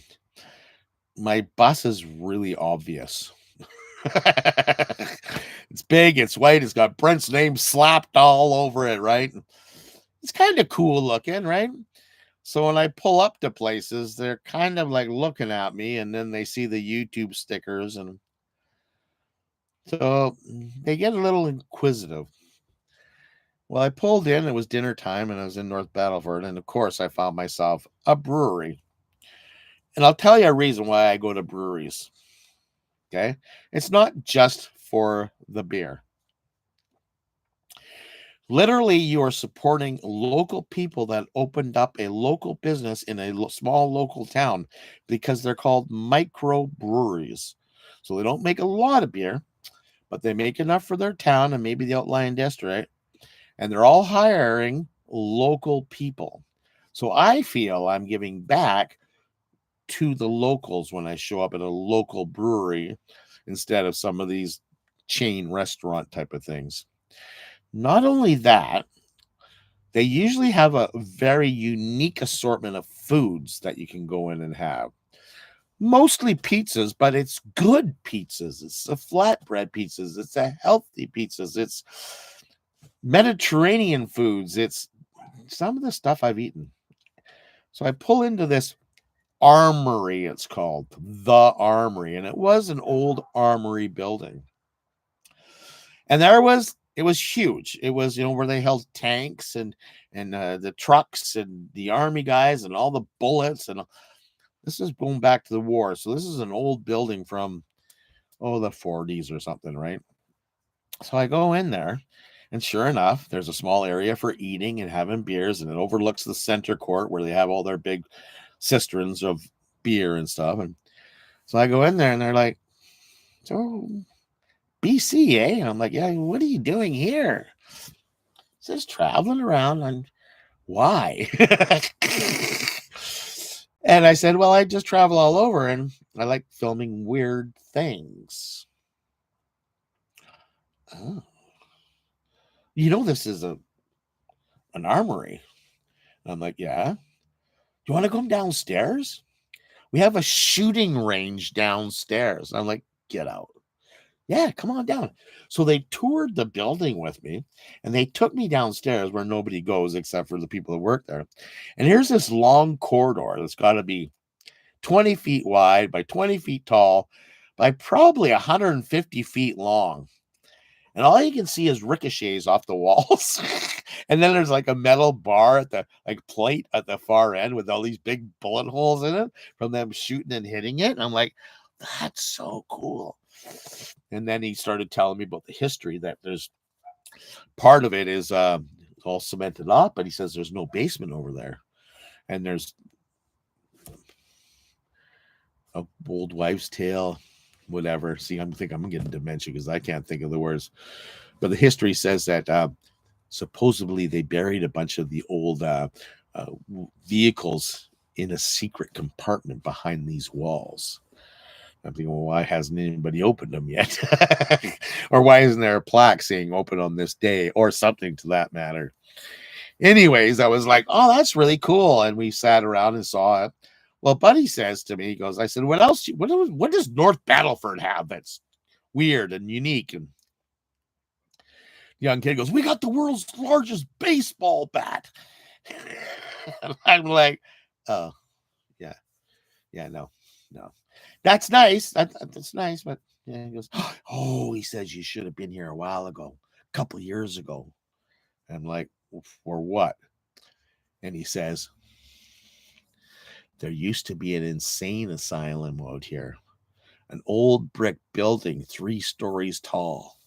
Speaker 1: my bus is really obvious. It's big, it's white, it's got Brent's name slapped all over it, right? It's kind of cool looking, right? So when I pull up to places, they're kind of like looking at me, and then they see the YouTube stickers, and so they get a little inquisitive. Well, I pulled in, it was dinner time, and I was in North Battleford, and of course I found myself a brewery. And I'll tell you a reason why I go to breweries. Okay. It's not just for the beer. Literally, you are supporting local people that opened up a local business in a small local town because they're called micro breweries. So they don't make a lot of beer, but they make enough for their town and maybe the outlying district. And they're all hiring local people. So I feel I'm giving back to the locals when I show up at a local brewery instead of some of these chain restaurant type of things. Not only that, they usually have a very unique assortment of foods that you can go in and have. Mostly pizzas, but it's good pizzas. It's the flatbread pizzas. It's the healthy pizzas. It's Mediterranean foods. It's some of the stuff I've eaten. So I pull into this armory, it's called the Armory, and it was an old armory building. And it was huge. It was where they held tanks and the trucks and the army guys and all the bullets, and this is going back to the war. So this is an old building from the 40s or something, right? So I go in there, and sure enough, there's a small area for eating and having beers, and it overlooks the center court where they have all their big cisterns of beer and stuff. And so I go in there, and they're like, "So BC, eh?" And I'm like, "Yeah, what are you doing here?" Just traveling around. And why? And I said, "Well, I just travel all over, and I like filming weird things." Oh, this is an armory. And I'm like, "Yeah. You want to come downstairs? We have a shooting range downstairs." And I'm like, "Get out." "Yeah, come on down." So they toured the building with me, and they took me downstairs where nobody goes except for the people that work there. And here's this long corridor that's got to be 20 feet wide by 20 feet tall by probably 150 feet long. And all you can see is ricochets off the walls. And then there's like a metal bar at the like plate at the far end with all these big bullet holes in it from them shooting and hitting it. And I'm like, that's so cool. And then he started telling me about the history that there's part of it is all cemented up, but he says there's no basement over there. And there's a old wives' tale, whatever. See, I'm getting dementia because I can't think of the words. But the history says that supposedly they buried a bunch of the old vehicles in a secret compartment behind these walls. I'm thinking, well, why hasn't anybody opened them yet? Or why isn't there a plaque saying open on this day or something to that matter? Anyways, I was like, oh, that's really cool. And we sat around and saw it. Well, Buddy says to me, he goes, I said, what else? What does North Battleford have that's weird and unique? And young kid goes, we got the world's largest baseball bat. And I'm like, oh, yeah, no. That's nice. That's nice, but yeah, he goes, oh, he says you should have been here a while ago, a couple of years ago. I'm like, for what? And he says, there used to be an insane asylum out here, an old brick building 3 stories tall.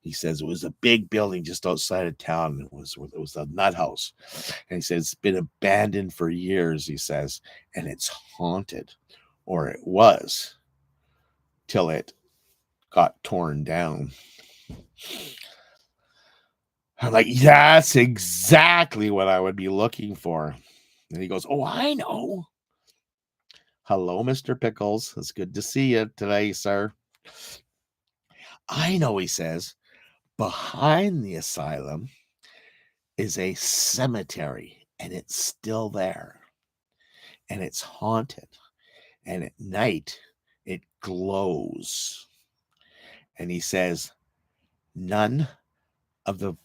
Speaker 1: He says it was a big building just outside of town. It was a nut house. And he says it's been abandoned for years, he says, and it's haunted, or it was, till it got torn down. I'm like, that's exactly what I would be looking for. And he goes, oh, I know. Hello, Mr. Pickles. It's good to see you today, sir. I know, he says. Behind the asylum is a cemetery, and it's still there. And it's haunted. And at night, it glows. And he says, none of the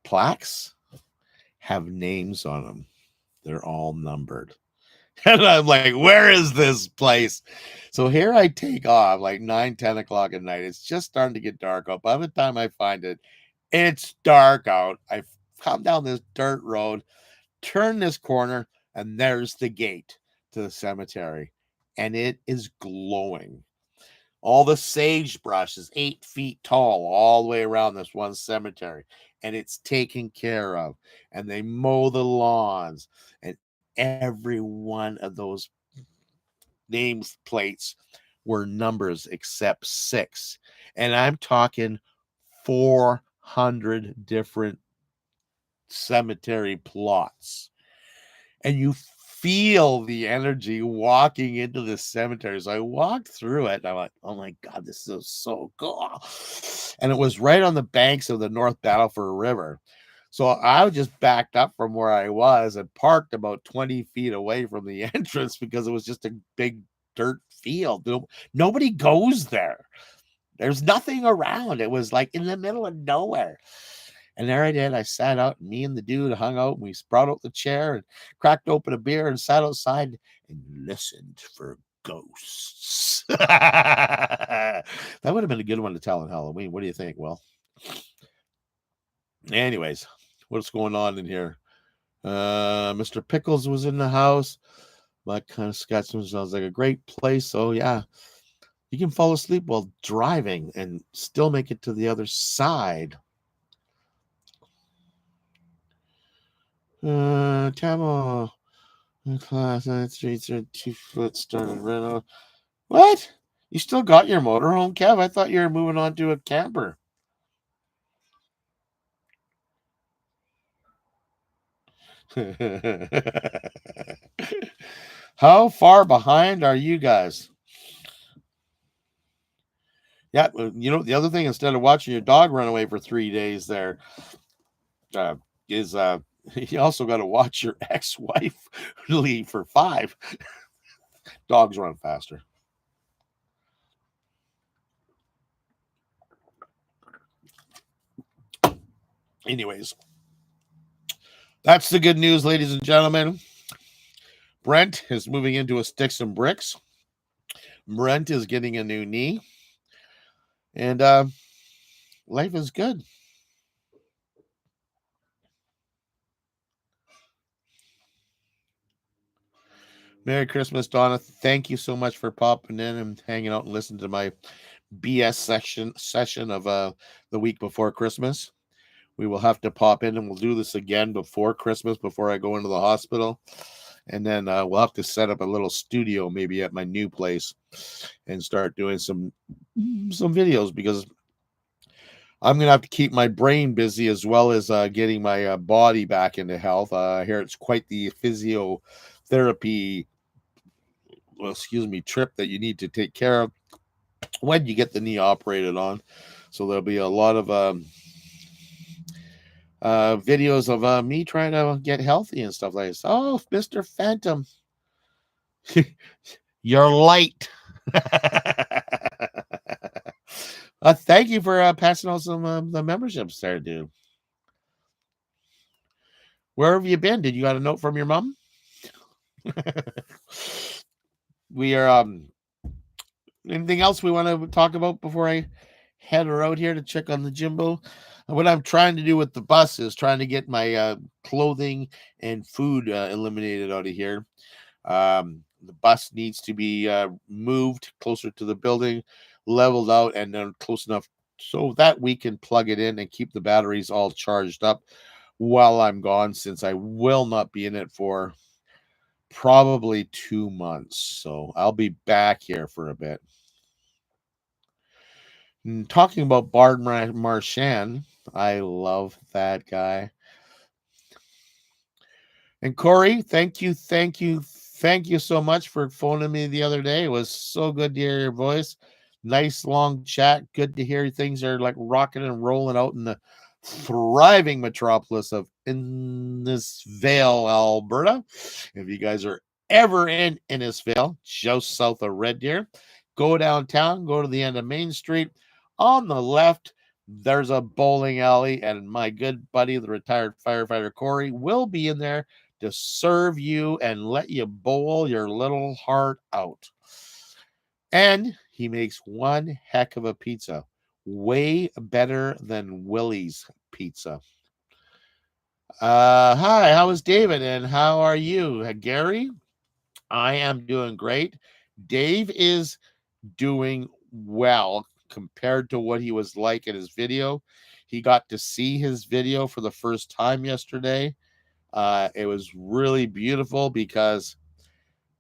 Speaker 1: plaques have names on them. They're all numbered. And I'm like, where is this place? So here I take off like 9-10 o'clock at night. It's just starting to get dark out. By the time I find it, it's dark out. I come down this dirt road, turn this corner, and there's the gate to the cemetery. And it is glowing. All the sagebrush is 8 feet tall all the way around this one cemetery. And it's taken care of. And they mow the lawns. And every one of those names plates were numbers except 6. And I'm talking 400 different cemetery plots. And you feel the energy walking into the cemetery. So I walked through it and I'm like, oh my God, this is so cool. And it was right on the banks of the North Battleford River. So I just backed up from where I was and parked about 20 feet away from the entrance because it was just a big dirt field. Nobody goes there. There's nothing around. It was like in the middle of nowhere. And there I did. I sat out, and me and the dude hung out, and we brought out the chair and cracked open a beer and sat outside and listened for ghosts. That would have been a good one to tell on Halloween. What do you think? Well, anyways, what's going on in here? Mr. Pickles was in the house. That kind of Scotsman sounds like a great place. So yeah, you can fall asleep while driving and still make it to the other side. Tamil class streets are 2 foot started rental. What? You still got your motorhome, Kev? I thought you were moving on to a camper. How far behind are you guys? Yeah, you know, the other thing, instead of watching your dog run away for 3 days there, is you also got to watch your ex-wife leave for 5. Dogs run faster. Anyways, that's the good news, ladies and gentlemen. Brent is moving into a sticks and bricks. Brent is getting a new knee, and life is good. Merry Christmas, Donna. Thank you so much for popping in and hanging out and listening to my BS session of the week before Christmas. We will have to pop in and we'll do this again before Christmas, before I go into the hospital. And then we'll have to set up a little studio maybe at my new place and start doing some videos, because I'm gonna have to keep my brain busy as well as getting my body back into health. I hear it's quite the physiotherapy, well, excuse me, trip that you need to take care of when you get the knee operated on. So there'll be a lot of videos of me trying to get healthy and stuff like this. Oh, Mr. Phantom, you're light. Thank you for passing on some the memberships there, dude. Where have you been? Did you got a note from your mom? We are anything else we want to talk about before I head out here to check on the Jimbo? What I'm trying to do with the bus is trying to get my clothing and food eliminated out of here. The bus needs to be moved closer to the building, leveled out, and then close enough so that we can plug it in and keep the batteries all charged up while I'm gone, since I will not be in it for probably 2 months. So I'll be back here for a bit. And talking about Bard Marchand, I love that guy. And Corey, thank you so much for phoning me the other day. It was so good to hear your voice. Nice long chat. Good to hear things are like rocking and rolling out in the thriving metropolis of Innisfail, Alberta. If you guys are ever in Innisfail, just south of Red Deer, go downtown, go to the end of Main Street. On the left, there's a bowling alley, and my good buddy, the retired firefighter Corey, will be in there to serve you and let you bowl your little heart out. And he makes one heck of a pizza, way better than Willie's pizza. Hi, how is David and how are you? Gary? I am doing great. Dave is doing well compared to what he was like in his video. He got to see his video for the first time yesterday. It was really beautiful because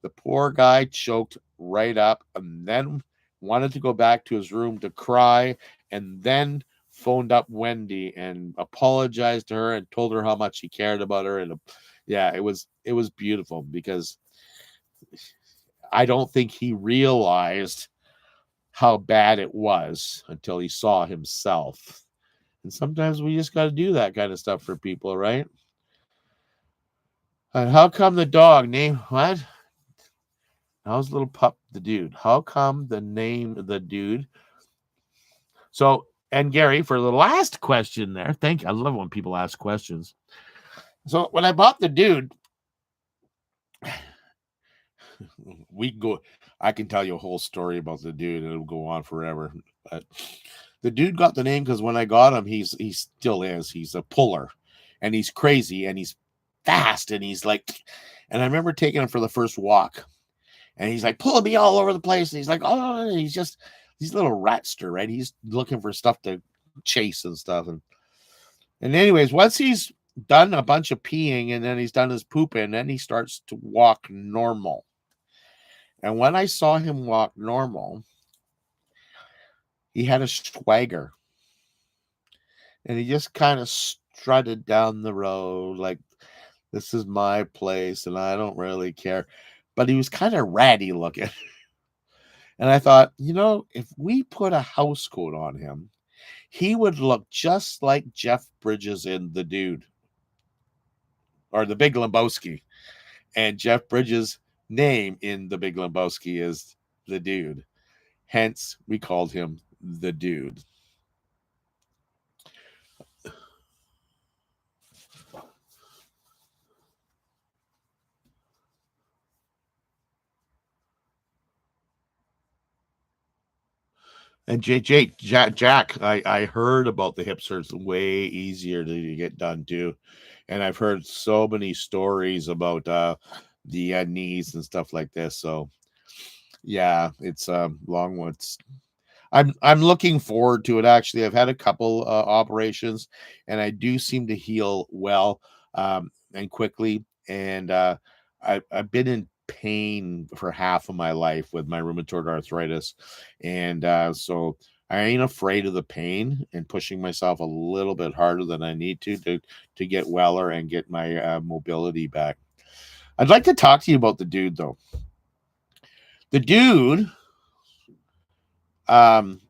Speaker 1: the poor guy choked right up and then wanted to go back to his room to cry, and then phoned up Wendy and apologized to her and told her how much he cared about her. And yeah, it was beautiful, because I don't think he realized how bad it was until he saw himself. And sometimes we just got to do that kind of stuff for people, right? And how come the dog name what? How's little pup the dude? How come the name the dude? So, and Gary, for the last question there, I love when people ask questions. So when I bought the dude, we go. I can tell you a whole story about the dude, and it'll go on forever. But the dude got the name because when I got him, he still is. He's a puller, and he's crazy, and he's fast, and he's like. And I remember taking him for the first walk, and he's like pulling me all over the place. And he's like, oh, he's a little ratster, right? He's looking for stuff to chase and stuff. And anyways, once he's done a bunch of peeing and then he's done his pooping, and then he starts to walk normal. And when I saw him walk normal, he had a swagger, and he just kind of strutted down the road like, this is my place and I don't really care. But he was kind of ratty looking. And I thought, if we put a house coat on him, he would look just like Jeff Bridges in The Dude, or The Big Lebowski. And Jeff Bridges' name in The Big Lebowski is The Dude. Hence, we called him The Dude. And Jack, I heard about the hip surgery way easier to get done too, and I've heard so many stories about the knees and stuff like this. So yeah, it's long ones. I'm looking forward to it. Actually, I've had a couple operations, and I do seem to heal well and quickly. And I've been in pain for half of my life with my rheumatoid arthritis, and so I ain't afraid of the pain and pushing myself a little bit harder than I need to get weller and get my mobility back. I'd like to talk to you about the dude though. The dude um,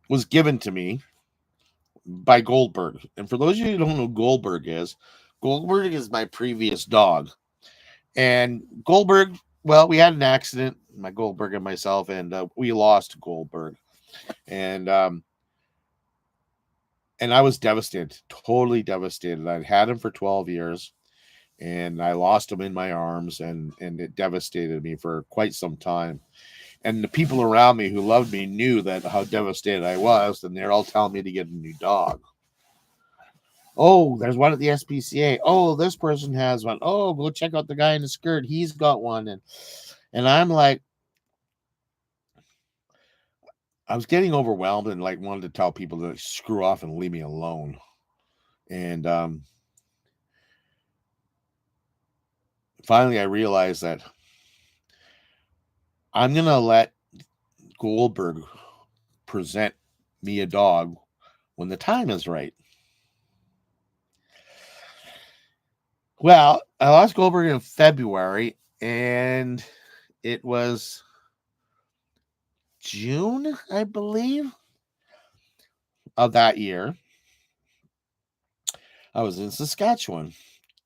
Speaker 1: was given to me by Goldberg. And for those of you who don't know who Goldberg is my previous dog. And Goldberg, well, we had an accident, my Goldberg and myself, and we lost Goldberg. And and I was devastated, totally devastated. I'd had him for 12 years and I lost him in my arms and it devastated me for quite some time. And the people around me who loved me knew that how devastated I was, and they're all telling me to get a new dog. Oh, there's one at the SPCA. Oh, this person has one. Oh, go check out the guy in the skirt. He's got one. And I'm like, I was getting overwhelmed and like wanted to tell people to screw off and leave me alone. And finally I realized that I'm gonna let Goldberg present me a dog when the time is right. Well, I lost Goldberg in February, and it was June, I believe, of that year. I was in Saskatchewan,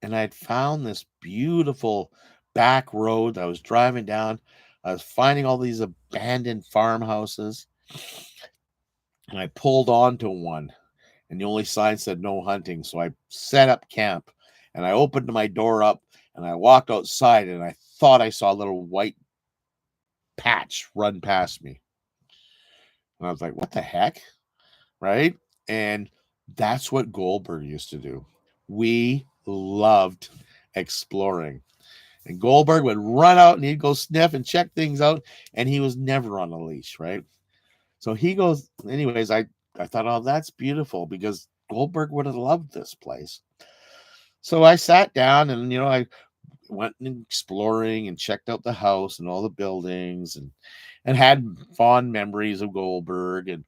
Speaker 1: and I'd found this beautiful back road. I was driving down. I was finding all these abandoned farmhouses, and I pulled onto one, and the only sign said no hunting. So I set up camp, and I opened my door up, and I walked outside, and I thought I saw a little white patch run past me. And I was like, what the heck? Right? And that's what Goldberg used to do. We loved exploring. And Goldberg would run out and he'd go sniff and check things out. And he was never on a leash, right? So he goes, anyways, I thought, oh, that's beautiful because Goldberg would have loved this place. So I sat down and, I went exploring and checked out the house and all the buildings and had fond memories of Goldberg. And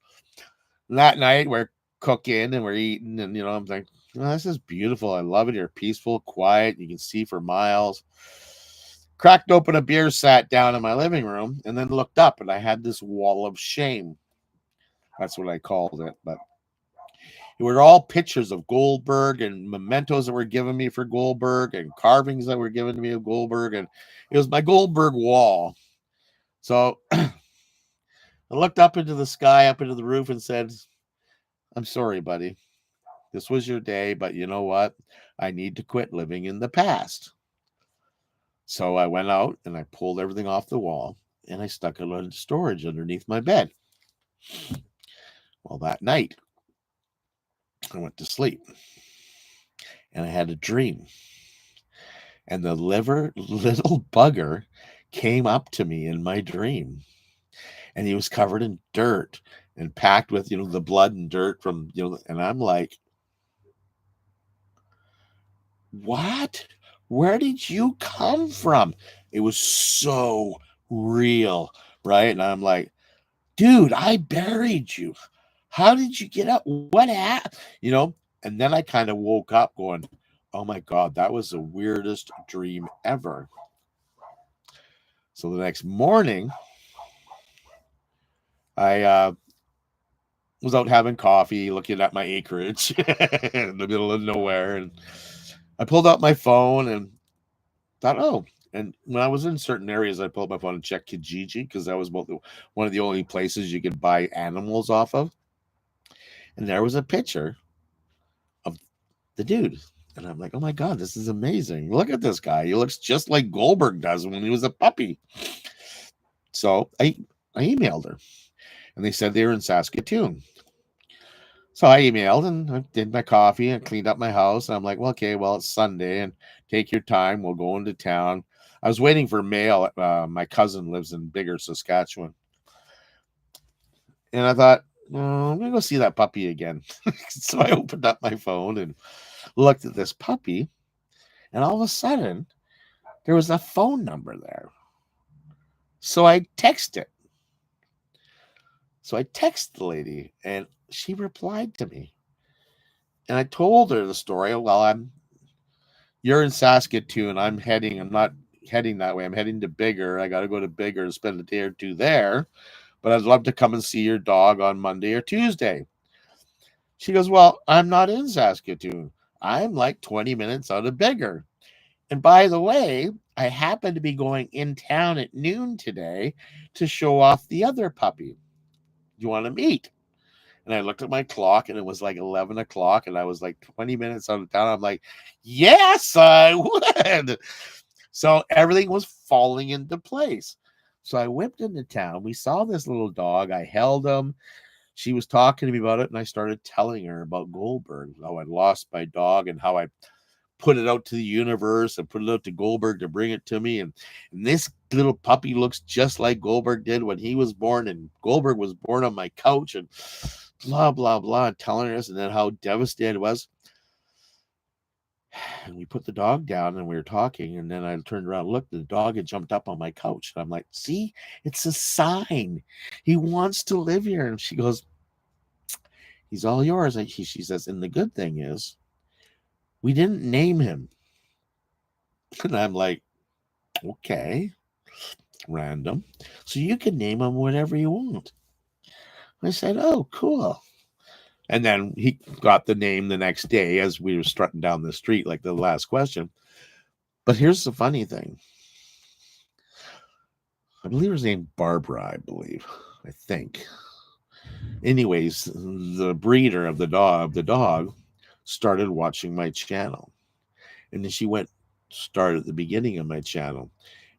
Speaker 1: that night we're cooking and we're eating, and I'm like, oh, this is beautiful. I love it here. Peaceful, quiet. You can see for miles. Cracked open a beer, sat down in my living room, and then looked up, and I had this wall of shame. That's what I called it. But it were all pictures of Goldberg and mementos that were given me for Goldberg and carvings that were given to me of Goldberg. And it was my Goldberg wall. So I looked up into the sky, up into the roof, and said, I'm sorry, buddy. This was your day, but you know what? I need to quit living in the past. So I went out and I pulled everything off the wall and I stuck it in storage underneath my bed. Well, that night I went to sleep and I had a dream. And the little bugger came up to me in my dream. And he was covered in dirt and packed with, the blood and dirt from, and I'm like, what? Where did you come from? It was so real, right? And I'm like, dude, I buried you. How did you get up? What happened? And then I kind of woke up going, oh my God, that was the weirdest dream ever. So the next morning, I was out having coffee, looking at my acreage in the middle of nowhere. And I pulled out my phone and thought, oh, and when I was in certain areas, I pulled my phone and checked Kijiji because that was one of the only places you could buy animals off of. And there was a picture of the dude. And I'm like, oh my God, this is amazing. Look at this guy. He looks just like Goldberg does when he was a puppy. So I emailed her And they said they were in Saskatoon. So I emailed and I did my coffee and cleaned up my house. And I'm like, well, okay, well, it's Sunday and take your time. We'll go into town. I was waiting for mail. My cousin lives in Bigger, Saskatchewan. And I thought, I'm going to go see that puppy again. So I opened up my phone and looked at this puppy. And all of a sudden, there was a phone number there. So I texted it. So I texted the lady and she replied to me. And I told her the story. Well, you're in Saskatoon. I'm not heading that way. I'm heading to Bigger. I got to go to Bigger and spend a day or two there. But I'd love to come and see your dog on Monday or Tuesday. She goes, well, I'm not in Saskatoon. I'm like 20 minutes out of Bigger. And by the way, I happen to be going in town at noon today to show off the other puppy. Do you want to meet? And I looked at my clock and it was like 11 o'clock and I was like 20 minutes out of town. I'm like, yes, I would. So everything was falling into place. So I whipped into town. We saw this little dog. I held him. She was talking to me about it. And I started telling her about Goldberg, how I lost my dog and how I put it out to the universe and put it out to Goldberg to bring it to me. And this little puppy looks just like Goldberg did when he was born. And Goldberg was born on my couch and blah, blah, blah, and telling us and then how devastated it was. And we put the dog down and we were talking. And then I turned around and looked, and the dog had jumped up on my couch. And I'm like, see, it's a sign. He wants to live here. And she goes, he's all yours. She says, and the good thing is, we didn't name him. And I'm like, okay, random. So you can name him whatever you want. I said, oh, cool. And then he got the name the next day as we were strutting down the street, like the last question. But here's the funny thing. I believe her named Barbara, I think. Anyways, the breeder of the dog started watching my channel. And then she started at the beginning of my channel.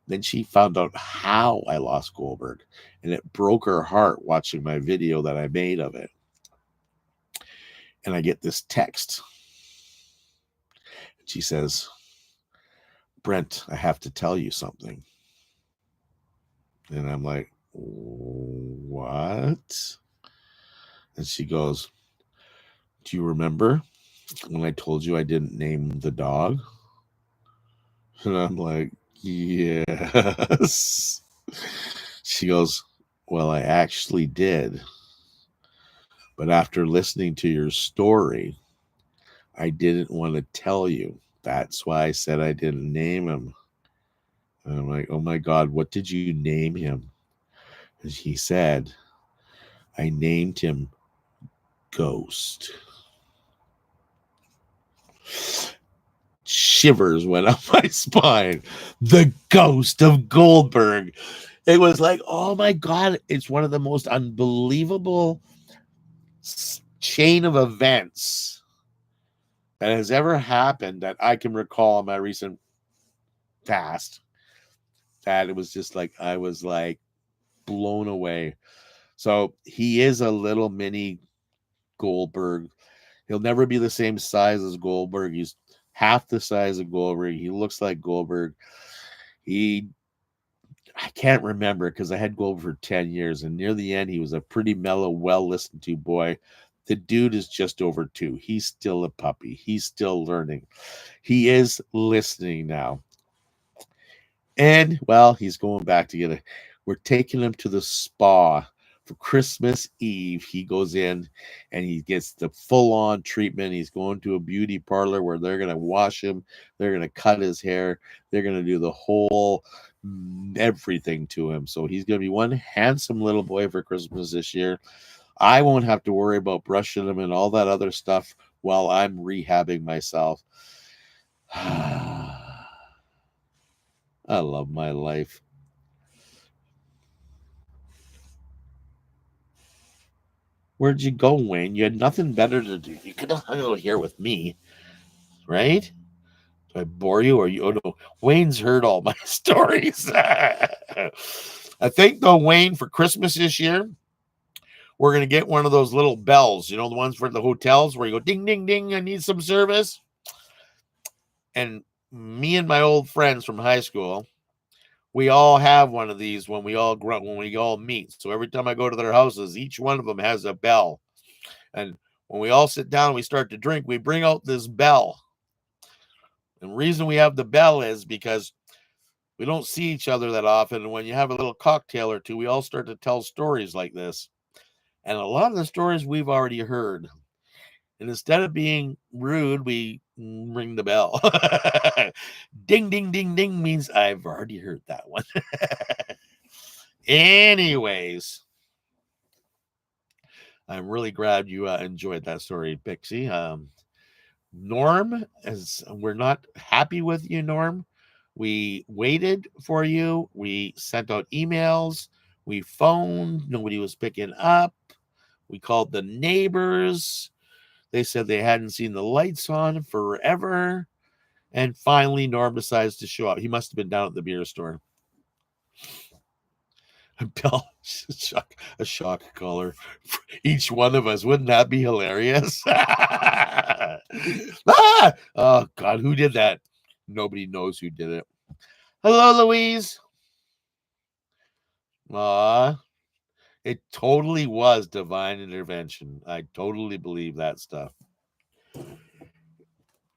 Speaker 1: Then she found out how I lost Goldberg. And it broke her heart watching my video that I made of it. And I get this text. She says, Brent, I have to tell you something. And I'm like, what? And she goes, do you remember when I told you I didn't name the dog? And I'm like, yes. She goes, well, I actually did. But after listening to your story, I didn't want to tell you. That's why I said I didn't name him. And I'm like, oh my God, what did you name him? And he said, I named him Ghost. Shivers went up my spine. The ghost of Goldberg. It was like, oh my God, it's one of the most unbelievable chain of events that has ever happened that I can recall in my recent past. That it was just like, I was like blown away. So he is a little mini Goldberg. He'll never be the same size as Goldberg. He's half the size of Goldberg. He looks like Goldberg. I can't remember because I had Goldberg for 10 years. And near the end, he was a pretty mellow, well listened to boy. The dude is just over 2. He's still a puppy. He's still learning. He is listening now. And, well, he's going back to we're taking him to the spa for Christmas Eve. He goes in and he gets the full-on treatment. He's going to a beauty parlor where they're going to wash him. They're going to cut his hair. They're going to do the whole everything to him. So he's going to be one handsome little boy for Christmas this year. I won't have to worry about brushing him and all that other stuff while I'm rehabbing myself. I love my life. Where'd you go, Wayne? You had nothing better to do. You could have hung out here with me, right? Do I bore you or you? Oh no, Wayne's heard all my stories. I think though, Wayne, for Christmas this year, we're going to get one of those little bells, the ones for the hotels where you go ding, ding, ding, I need some service. And me and my old friends from high school, we all have one of these when we all meet. So every time I go to their houses, each one of them has a bell. And when we all sit down and we start to drink, we bring out this bell. And the reason we have the bell is because we don't see each other that often. And when you have a little cocktail or two, we all start to tell stories like this. And a lot of the stories we've already heard. And instead of being rude, we ring the bell. Ding, ding, ding, ding means I've already heard that one. Anyways, I'm really glad you enjoyed that story, Pixie. Norm, as we're not happy with you, Norm. We waited for you. We sent out emails. We phoned. Nobody was picking up. We called the neighbors. They said they hadn't seen the lights on forever. And finally, Norm decides to show up. He must have been down at the beer store. Bill, a shock collar for each one of us. Wouldn't that be hilarious? Ah! Oh, God, who did that? Nobody knows who did it. Hello, Louise. Aw, it totally was divine intervention. I totally believe that stuff.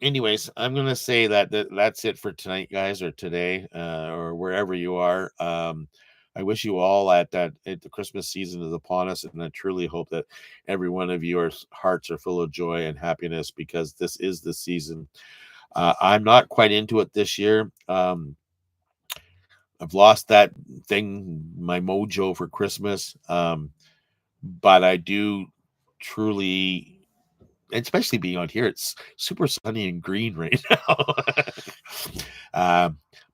Speaker 1: Anyways, I'm gonna say that's it for tonight, guys, or today, or wherever you are. I wish you all at the Christmas season is upon us, and I truly hope that every one of your hearts are full of joy and happiness because this is the season. I'm not quite into it this year. I've lost that thing, my mojo for Christmas. But I do truly, especially being out here, it's super sunny and green right now.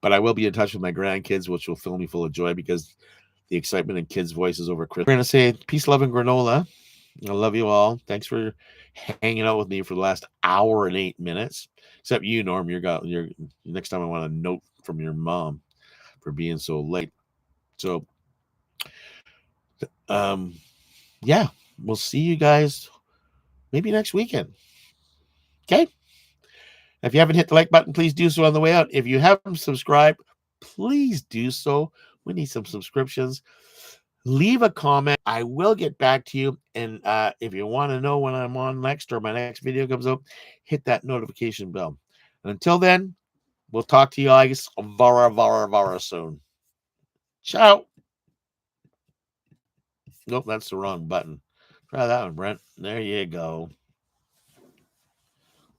Speaker 1: But I will be in touch with my grandkids, which will fill me full of joy because the excitement in kids' voices over Christmas. We're going to say peace, love, and granola. I love you all. Thanks for hanging out with me for the last hour and 8 minutes. Except you, Norm. You're next time I want a note from your mom for being so late. So, um, yeah, we'll see you guys maybe next weekend. Okay. If you haven't hit the like button, please do so on the way out. If you haven't subscribed, please do so. We need some subscriptions. Leave a comment. I will get back to you. And if you want to know when I'm on next or my next video comes out, hit that notification bell. And until then, we'll talk to you guys vara soon. Ciao. Nope, that's the wrong button. Try that one, Brent. There you go.